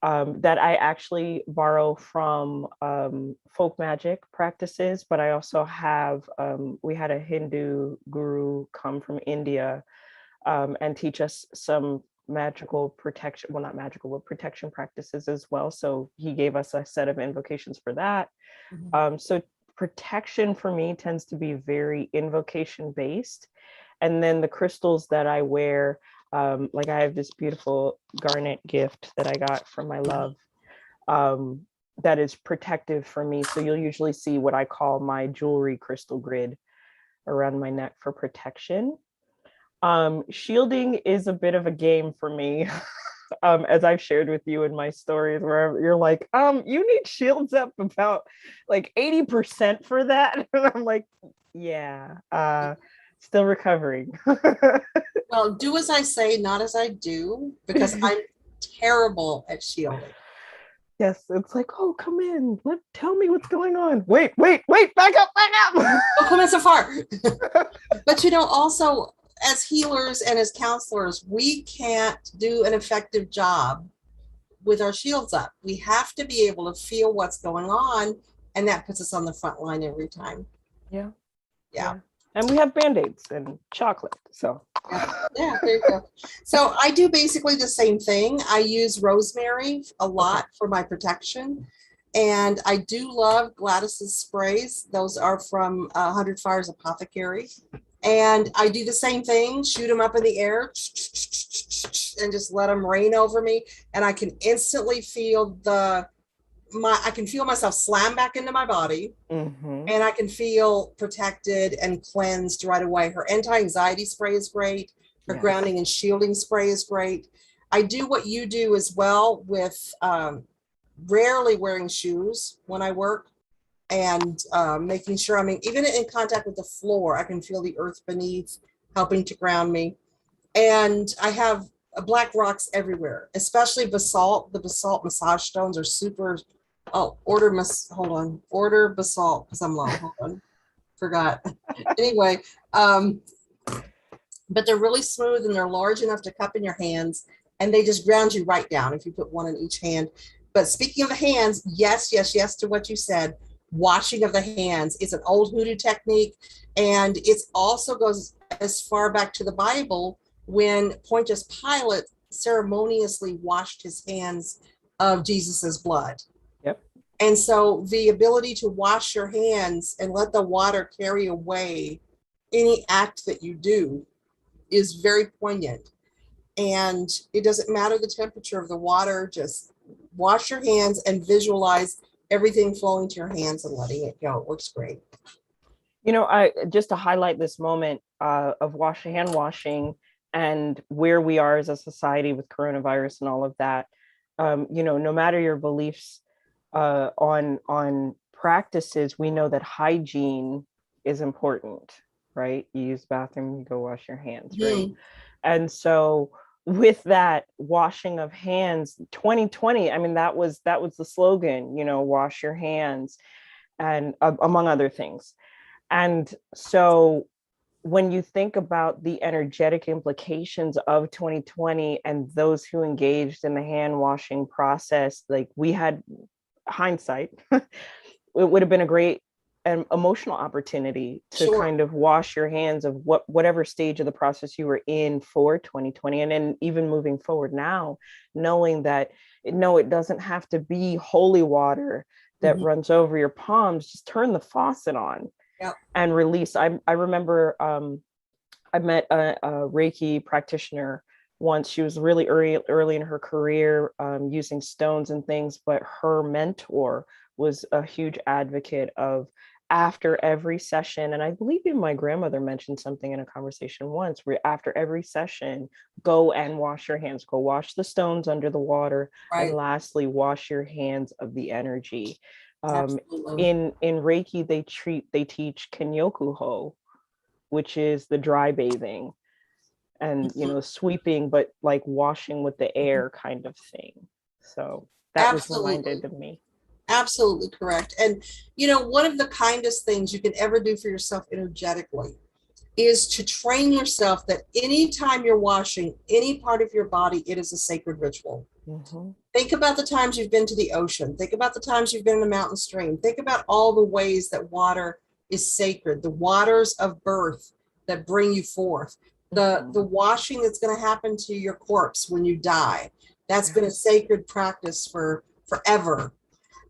that I actually borrow from folk magic practices. But I also have, we had a Hindu guru come from India and teach us some magical protection, well, not magical, but protection practices as well. So he gave us a set of invocations for that. So protection for me tends to be very invocation based. And then the crystals that I wear, like I have this beautiful garnet gift that I got from my love, that is protective for me. So you'll usually see what I call my jewelry crystal grid around my neck for protection. Shielding is a bit of a game for me. As I've shared with you in my stories, where you're like, you need shields up about like 80% for that. And I'm like, yeah, still recovering. Well, do as I say, not as I do, because I'm terrible at shielding. Yes, it's like, oh, come in. Tell me what's going on. Wait, back up. Don't come in so far. But also as healers and as counselors, we can't do an effective job with our shields up. We have to be able to feel what's going on, and that puts us on the front line every time. Yeah. And we have band-aids and chocolate. So yeah, there you go. So I do basically the same thing. I use rosemary a lot for my protection. And I do love Gladys's sprays. Those are from 100 Fires Apothecary. And I do the same thing, shoot them up in the air and just let them rain over me. And I can instantly feel I can feel myself slam back into my body, and I can feel protected and cleansed right away. Her anti-anxiety spray is great. Her grounding and shielding spray is great. I do what you do as well with rarely wearing shoes when I work, and making sure I'm even in contact with the floor. I can feel the earth beneath helping to ground me. And I have black rocks everywhere, especially basalt. The basalt massage stones are super. Oh, order basalt because I'm low. Hold on, forgot. Anyway, but they're really smooth and they're large enough to cup in your hands, and they just ground you right down if you put one in each hand. But speaking of the hands, yes to what you said. Washing of the hands is an old hoodoo technique, and it also goes as far back to the Bible when Pontius Pilate ceremoniously washed his hands of Jesus's blood. Yep. And so the ability to wash your hands and let the water carry away any act that you do is very poignant. And it doesn't matter the temperature of the water, just wash your hands and visualize everything flowing to your hands and letting it go. It works great. I just to highlight this moment of hand washing and where we are as a society with coronavirus and all of that. No matter your beliefs on practices, we know that hygiene is important, right? You use the bathroom, you go wash your hands, right? And so with that washing of hands, 2020, I mean, that was the slogan, wash your hands, and among other things. And so when you think about the energetic implications of 2020 and those who engaged in the hand washing process, like we had hindsight, it would have been a great an emotional opportunity to Sure. kind of wash your hands of whatever stage of the process you were in for 2020, and then even moving forward now, knowing that no, it doesn't have to be holy water that runs over your palms. Just turn the faucet on and release. I remember I met a Reiki practitioner once. She was really early in her career, using stones and things, but her mentor was a huge advocate of, after every session, and I believe even my grandmother mentioned something in a conversation once, where after every session, go and wash your hands, go wash the stones under the water, and lastly, wash your hands of the energy. In Reiki, they teach Kenyoku-ho, which is the dry bathing, and sweeping, but like washing with the air kind of thing. So that was reminded of me. Absolutely correct. And one of the kindest things you can ever do for yourself energetically is to train yourself that anytime you're washing any part of your body, it is a sacred ritual. Think about the times you've been to the ocean. Think about the times you've been in a mountain stream. Think about all the ways that water is sacred, the waters of birth that bring you forth, the washing that's going to happen to your corpse when you die. That's been a sacred practice for forever.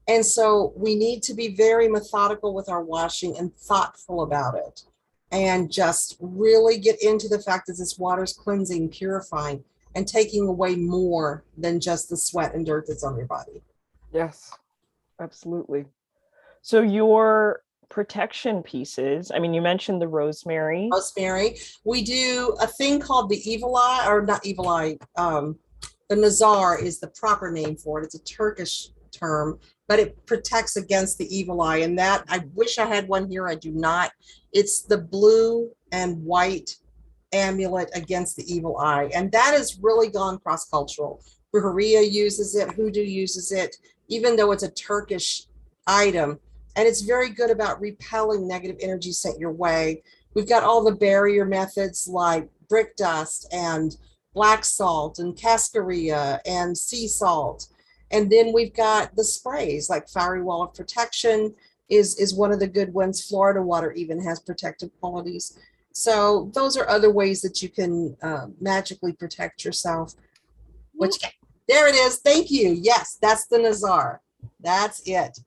And so we need to be very methodical with our washing and thoughtful about it, and just really get into the fact that this water is cleansing, purifying, and taking away more than just the sweat and dirt that's on your body. Yes, absolutely. So your protection pieces, I mean, you mentioned the rosemary. Rosemary. We do a thing called the evil eye, or not evil eye. The Nazar is the proper name for it. It's a Turkish term, but it protects against the evil eye. And that, I wish I had one here. I do not. It's the blue and white amulet against the evil eye. And that has really gone cross-cultural. Brujeria uses it, Hoodoo uses it, even though it's a Turkish item. And it's very good about repelling negative energy sent your way. We've got all the barrier methods like brick dust and black salt and cascarilla and sea salt. And then we've got the sprays like Fiery Wall of Protection is one of the good ones. Florida water even has protective qualities. So those are other ways that you can magically protect yourself. There it is. Thank you. Yes, that's the Nazar. That's it.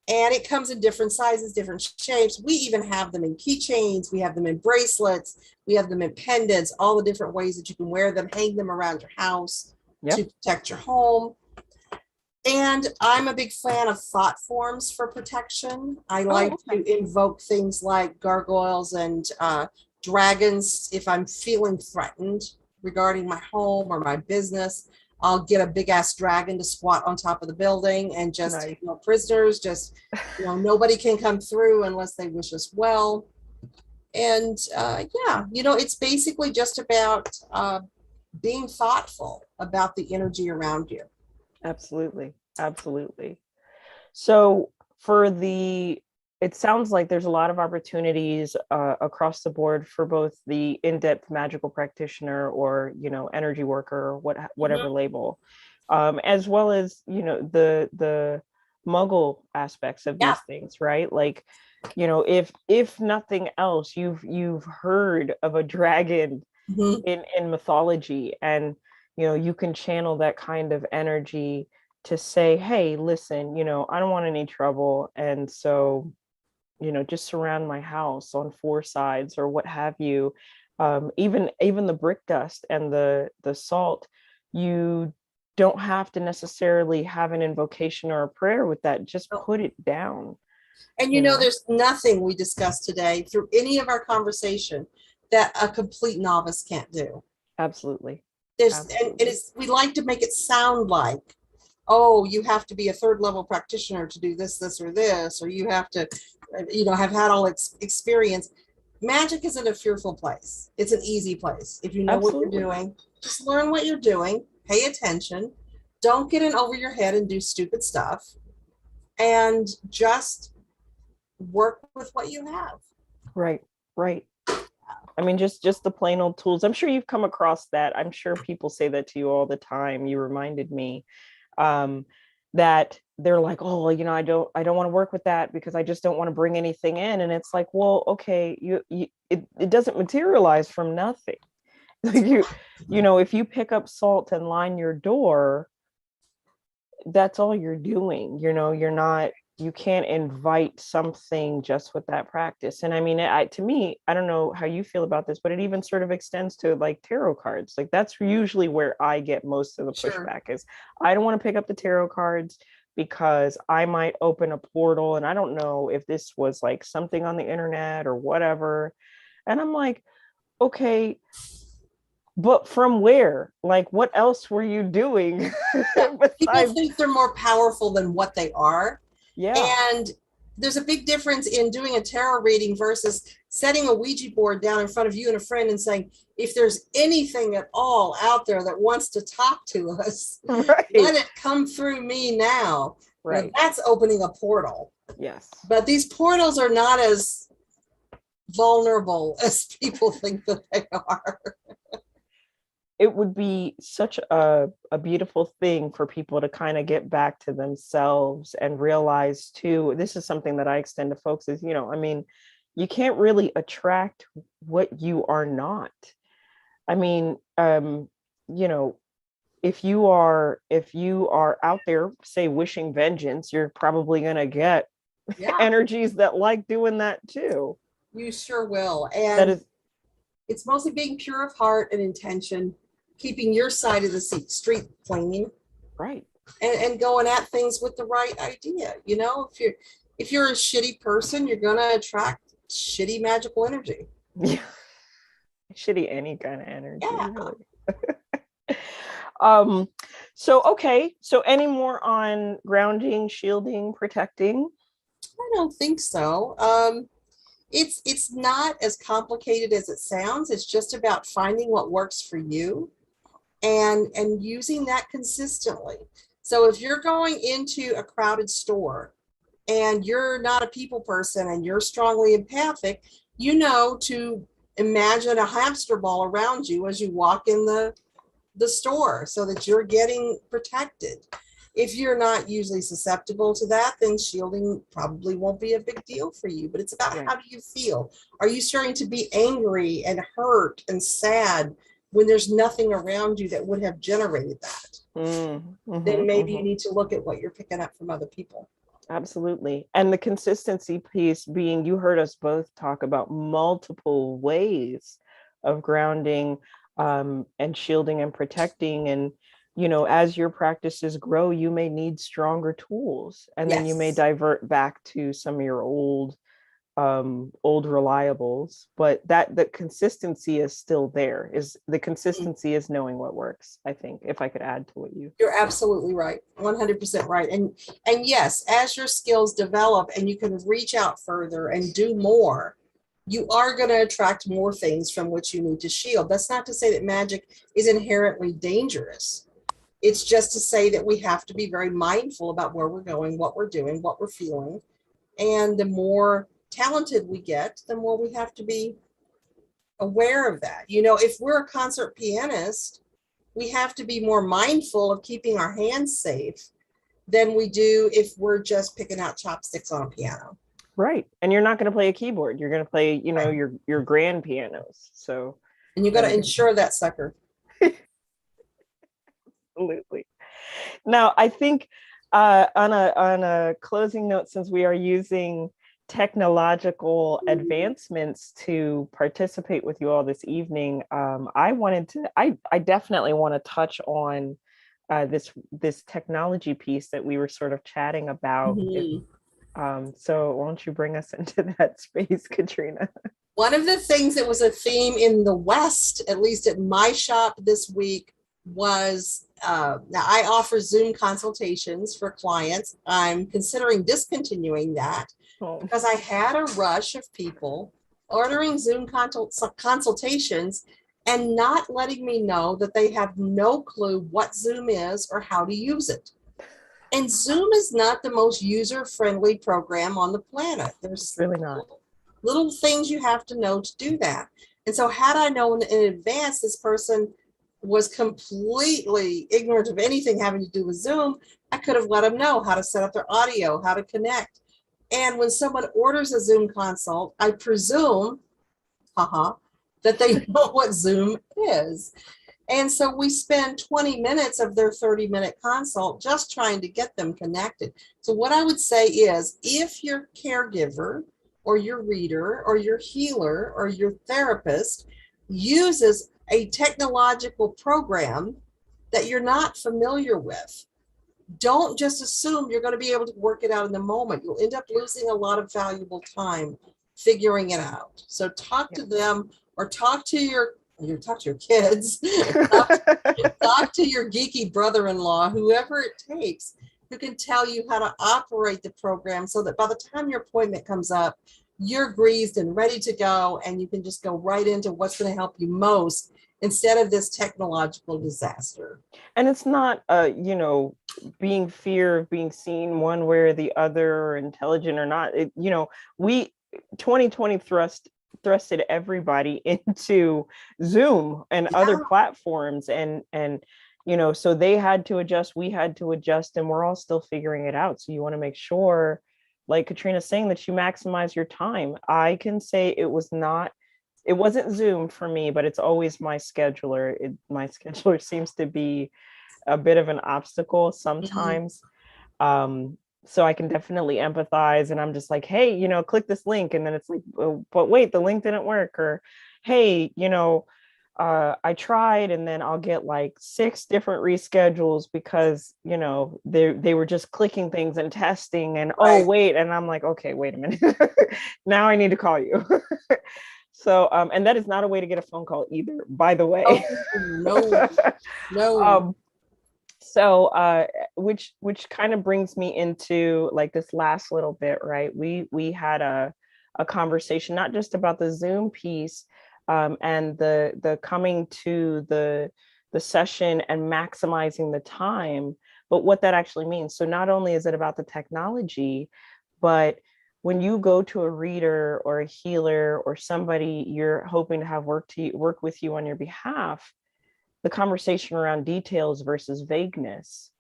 And it comes in different sizes, different shapes. We even have them in keychains. We have them in bracelets. We have them in pendants, all the different ways that you can wear them, hang them around your house to protect your home. And I'm a big fan of thought forms for protection. I like to invoke things like gargoyles and dragons if I'm feeling threatened regarding my home or my business. I'll get a big ass dragon to squat on top of the building and just take no prisoners. Just, nobody can come through unless they wish us well. And it's basically just about being thoughtful about the energy around you. Absolutely. Absolutely. So it sounds like there's a lot of opportunities across the board for both the in-depth magical practitioner or, energy worker, or whatever label, as well as, the Muggle aspects of these things, right? Like, if nothing else, you've heard of a dragon in mythology, and you can channel that kind of energy to say, hey, listen, I don't want any trouble, and so just surround my house on 4 sides or what have you. Even the brick dust and the salt, you don't have to necessarily have an invocation or a prayer with that. Just put it down. And there's nothing we discussed today through any of our conversation that a complete novice can't do. Absolutely. And we like to make it sound like, oh, you have to be a 3rd level practitioner to do this, or this, or you have to, have had all experience. Magic isn't a fearful place. It's an easy place. If you know what you're doing, just learn what you're doing, pay attention, don't get in over your head and do stupid stuff, and just work with what you have. Right. I mean, just the plain old tools. I'm sure you've come across that. I'm sure people say that to you all the time. You reminded me. that they're like, oh, I don't want to work with that because I just don't want to bring anything in. And it's like, well, okay, it doesn't materialize from nothing. Like if you pick up salt and line your door, that's all you're doing. You can't invite something just with that practice. And I mean, to me, I don't know how you feel about this, but it even sort of extends to like tarot cards. Like that's usually where I get most of the pushback is I don't want to pick up the tarot cards because I might open a portal and I don't know if this was like something on the internet or whatever. And I'm like, okay, but from where? Like, what else were you doing? People think they're more powerful than what they are. Yeah. And there's a big difference in doing a tarot reading versus setting a Ouija board down in front of you and a friend and saying, if there's anything at all out there that wants to talk to us, let it come through me now. Right. Now, that's opening a portal. Yes. But these portals are not as vulnerable as people think that they are. It would be such a beautiful thing for people to kind of get back to themselves and realize too, this is something that I extend to folks is, I mean, you can't really attract what you are not. I mean, if you are out there, say, wishing vengeance, you're probably going to get energies that like doing that too. You sure will. And it's mostly being pure of heart and intention, keeping your side of the street clean, right, and going at things with the right idea. If you're a shitty person, you're gonna attract shitty magical energy. Yeah, shitty any kind of energy. Yeah. Really. So any more on grounding, shielding, protecting? I don't think so. It's not as complicated as it sounds. It's just about finding what works for you and using that consistently. So if you're going into a crowded store and you're not a people person and you're strongly empathic, to imagine a hamster ball around you as you walk in the store so that you're getting protected. If you're not usually susceptible to that, then shielding probably won't be a big deal for you. But it's about how do you feel? Are you starting to be angry and hurt and sad when there's nothing around you that would have generated that? Then maybe you need to look at what you're picking up from other people. Absolutely. And the consistency piece being, you heard us both talk about multiple ways of grounding and shielding and protecting. And as your practices grow, you may need stronger tools, and then you may divert back to some of your old reliables, but that the consistency is still there. The consistency is knowing what works. I think, if I could add to what you're absolutely right, 100% right. And yes, as your skills develop and you can reach out further and do more, you are going to attract more things from which you need to shield. That's not to say that magic is inherently dangerous. It's just to say that we have to be very mindful about where we're going, what we're doing, what we're feeling. And the more talented we get, the more we have to be aware of that. If we're a concert pianist, we have to be more mindful of keeping our hands safe than we do if we're just picking out chopsticks on a piano. Right. And you're not going to play a keyboard. You're going to play, your grand pianos. So, and you got to insure that sucker. Absolutely. Now, I think on a closing note, since we are using technological advancements to participate with you all this evening, I definitely want to touch on this technology piece that we were sort of chatting about. So why don't you bring us into that space, Katrina? One of the things that was a theme in the West, at least at my shop this week, was now I offer Zoom consultations for clients. I'm considering discontinuing that because I had a rush of people ordering Zoom consultations and not letting me know that they have no clue what Zoom is or how to use it. And Zoom is not the most user-friendly program on the planet. There's really not little things you have to know to do that. And so had I known in advance this person was completely ignorant of anything having to do with Zoom, I could have let them know how to set up their audio, how to connect. And when someone orders a Zoom consult, I presume, that they know what Zoom is. And so we spend 20 minutes of their 30-minute consult just trying to get them connected. So what I would say is, if your caregiver or your reader or your healer or your therapist uses a technological program that you're not familiar with, don't just assume you're going to be able to work it out in the moment. You'll end up losing a lot of valuable time figuring it out. So talk to them, or talk to your kids, talk to your geeky brother-in-law, whoever it takes, who can tell you how to operate the program so that by the time your appointment comes up, you're greased and ready to go, and you can just go right into what's going to help you most instead of this technological disaster. And it's not, being fear of being seen one way or the other, or intelligent or not. 2020 thrusted everybody into Zoom and other platforms, and so they had to adjust, we had to adjust, and we're all still figuring it out. So you want to make sure, like Katrina's saying, that you maximize your time. I can say it wasn't Zoom for me, but it's always my scheduler. My scheduler seems to be a bit of an obstacle sometimes. So I can definitely empathize, and I'm just like, hey, click this link, and then it's like, oh, but wait, the link didn't work, or hey, I tried, and then I'll get like 6 different reschedules because they were just clicking things and testing, and oh wait, and I'm like, okay, wait a minute, now I need to call you. So and that is not a way to get a phone call either, by the way. No. So which kind of brings me into like this last little bit, right? We had a conversation not just about the Zoom piece, and the coming to the session and maximizing the time, but what that actually means. So not only is it about the technology, but when you go to a reader or a healer or somebody you're hoping to have work with you on your behalf, the conversation around details versus vagueness.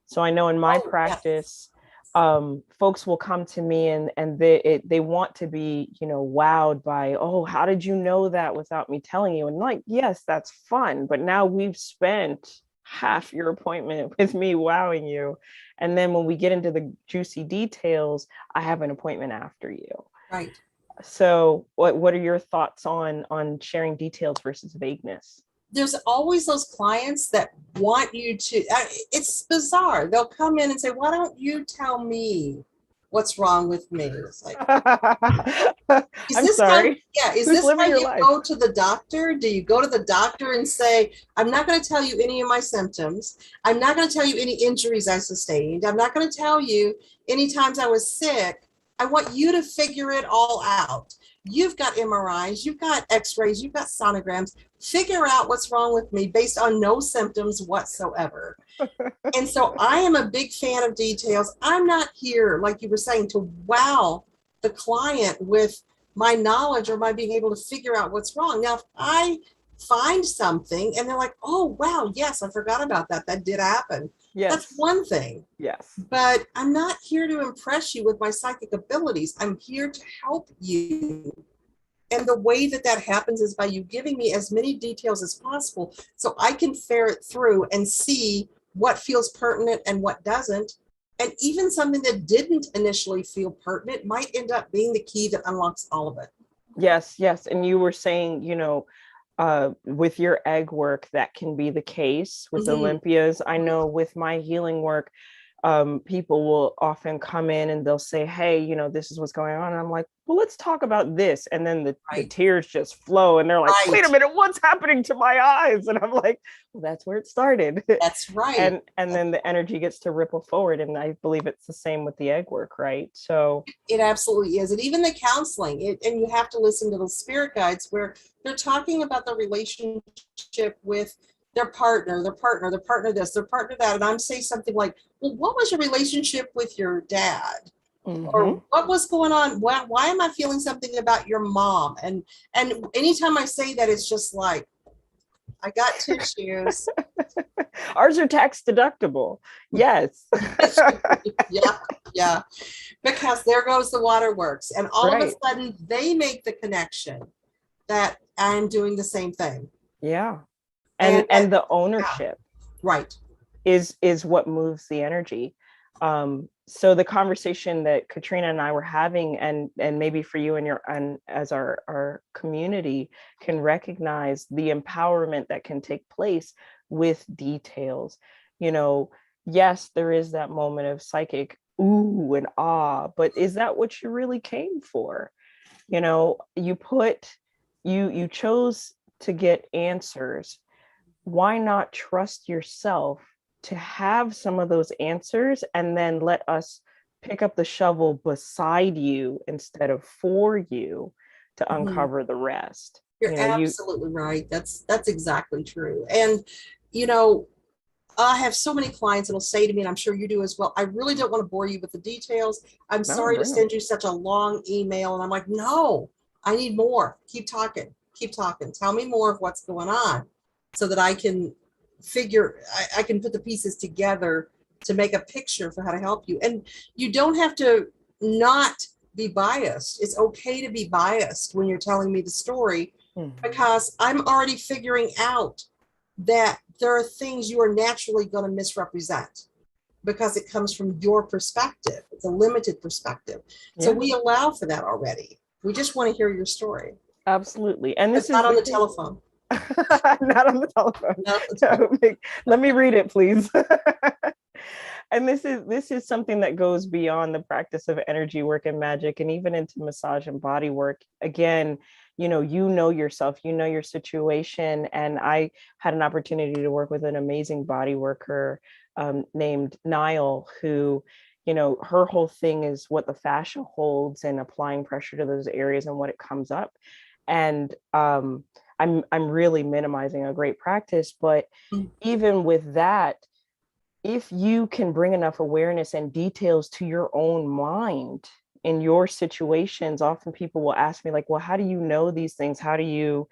So I know in my practice, folks will come to me and they want to be, wowed by, oh, how did you know that without me telling you? And like, yes, that's fun. But now we've spent half your appointment with me wowing you. And then when we get into the juicy details, I have an appointment after you. Right. So what are your thoughts on sharing details versus vagueness? There's always those clients that want you to, it's bizarre. They'll come in and say, why don't you tell me what's wrong with me? It's like, I'm sorry. Is this how you go to the doctor? Do you go to the doctor and say, I'm not going to tell you any of my symptoms. I'm not going to tell you any injuries I sustained. I'm not going to tell you any times I was sick. I want you to figure it all out. You've got MRIs, you've got x-rays, you've got sonograms. Figure out what's wrong with me based on no symptoms whatsoever. And so I am a big fan of details. I'm not here, like you were saying, to wow the client with my knowledge or my being able to figure out what's wrong. Now, if I find something and they're like, oh, wow, yes, I forgot about that. That did happen. Yes. That's one thing. Yes. But I'm not here to impress you with my psychic abilities. I'm here to help you. And the way that happens is by you giving me as many details as possible so I can ferret through and see what feels pertinent and what doesn't. And even something that didn't initially feel pertinent might end up being the key that unlocks all of it. Yes, yes. And you were saying, with your egg work, that can be the case with Olympias. I know with my healing work, people will often come in and they'll say, hey, this is what's going on. And I'm like, well, let's talk about this. And then the tears just flow and they're like, wait a minute, what's happening to my eyes? And I'm like, well, that's where it started. That's right. And then the energy gets to ripple forward. And I believe it's the same with the egg work, right? So it absolutely is. And even the counseling, and you have to listen to the spirit guides where they're talking about the relationship with their partner, this, their partner that. And I'm saying something like, well, what was your relationship with your dad? Or what was going on? Why am I feeling something about your mom? And anytime I say that, it's just like, I got tissues. Ours are tax deductible. Yes. Yeah. Because there goes the waterworks. And all of a Right. sudden they make the connection that I'm doing the same thing. Yeah. And And the yeah, ownership right. is what moves the energy. So the conversation that Katrina and I were having, and maybe for you and your and as our community can recognize the empowerment that can take place with details. You know, yes, there is that moment of psychic ooh and ah, but is that what you really came for? You know, you chose to get answers. Why not trust yourself to have some of those answers and then let us pick up the shovel beside you instead of for you to uncover the rest? You're You know, you absolutely right. That's exactly true. And you know, I have so many clients that'll say to me, and I'm sure you do as well, I really don't want to bore you with the details. I'm no, sorry to bring them. send you such a long email. And I'm like, no, I need more. Keep talking. Keep talking. Tell me more of what's going on so that I can I can put the pieces together to make a picture for how to help you. And you don't have to not be biased. It's okay to be biased when you're telling me the story because I'm already figuring out that there are things you are naturally going to misrepresent because it comes from your perspective. It's a limited perspective. So Yeah, we allow for that already. We just want to hear your story. absolutely. And this It's is not on the the case. telephone. Not on the telephone. No. Let me read it, please. And this is something that goes beyond the practice of energy work and magic and even into massage and body work. Again, you know yourself, you know your situation. And I had an opportunity to work with an amazing body worker named Niall, who, her whole thing is what the fascia holds and applying pressure to those areas and what it comes up. And I'm really minimizing a great practice, but even with that, if you can bring enough awareness and details to your own mind in your situations, often people will ask me like, well, how do you know these things? How do you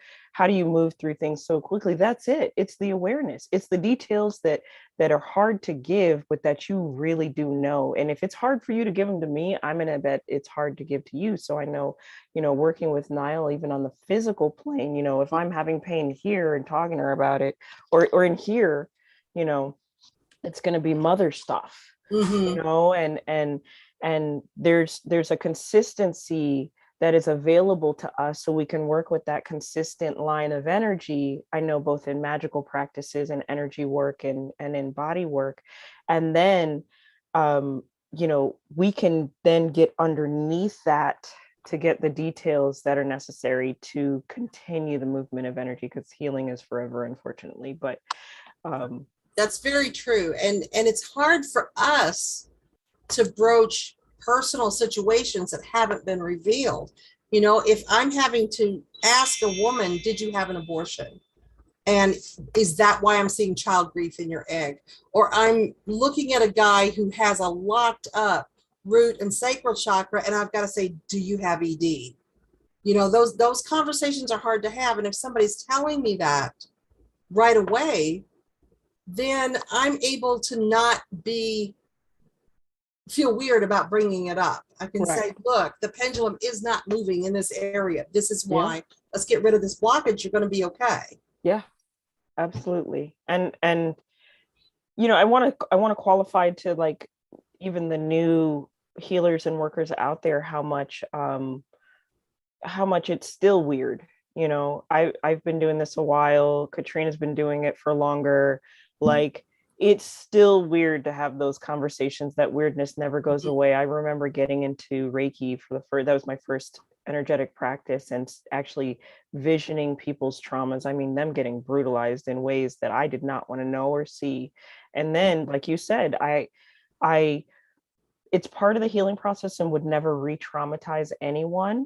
move through things so quickly? That's it. It's the awareness. It's the details that are hard to give, but that you really do know. And if it's hard for you to give them to me, I'm gonna bet it's hard to give to you. So I know, working with Niall, even on the physical plane, if I'm having pain here and talking to her about it, or in here, it's going to be mother stuff, and there's a consistency that is available to us, so we can work with that consistent line of energy. I know both in magical practices and energy work and in body work. And then we can then get underneath that to get the details that are necessary to continue the movement of energy, because healing is forever, unfortunately. But that's very true. And it's hard for us to broach personal situations that haven't been revealed. If I'm having to ask a woman, did you have an abortion? And is that why I'm seeing child grief in your egg? Or I'm looking at a guy who has a locked up root and sacral chakra, and I've got to say, do you have ED? Those conversations are hard to have. And if somebody's telling me that right away, then I'm able to not feel weird about bringing it up. I can say, look, the pendulum is not moving in this area. This is why. Let's get rid of this blockage. You're going to be okay. Yeah, absolutely. And I want to qualify to, like, even the new healers and workers out there, how much it's still weird. I've been doing this a while. Katrina's been doing it for longer. Like, it's still weird to have those conversations. That weirdness never goes away. I remember getting into Reiki that was my first energetic practice, and actually visioning people's traumas. I mean, them getting brutalized in ways that I did not want to know or see. And then, like you said, I it's part of the healing process and would never re-traumatize anyone.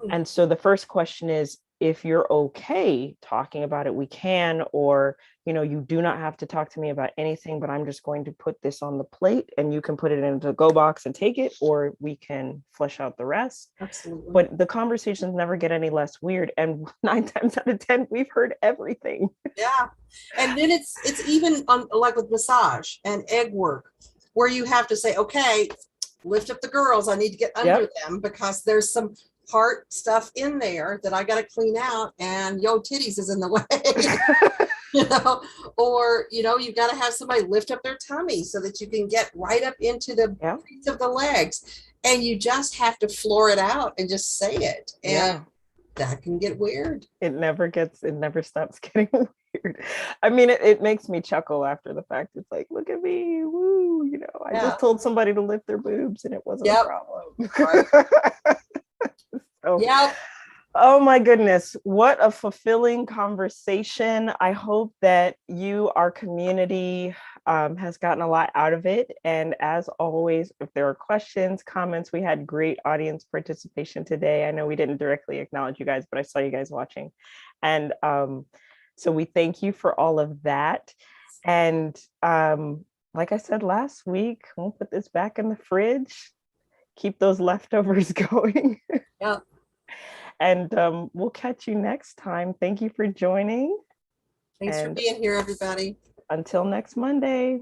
And so the first question is if you're okay talking about it, we can, or, you know, you do not have to talk to me about anything, but I'm just going to put this on the plate and you can put it into the go box and take it, or we can flesh out the rest. Absolutely. But the conversations never get any less weird. And 9 times out of 10, we've heard everything. Yeah. And then it's even on, like with massage and egg work, where you have to say, okay, lift up the girls. I need to get under them because there's some heart stuff in there that I got to clean out, and yo titties is in the way. You know, or, you know, you've got to have somebody lift up their tummy so that you can get right up into the beats of the legs, and you just have to floor it out and just say it. And that can get weird. It never stops getting weird. I mean, it makes me chuckle after the fact. It's like, look at me, woo, you know, I just told somebody to lift their boobs and it wasn't a problem. Right. So, oh my goodness, what a fulfilling conversation. I hope that you, our community, has gotten a lot out of it. And as always, if there are questions, comments, we had great audience participation today. I know we didn't directly acknowledge you guys, but I saw you guys watching. And so we thank you for all of that. And like I said last week, we'll put this back in the fridge, keep those leftovers going. Yeah. And we'll catch you next time. Thank you for joining. Thanks for being here, everybody. Until next Monday.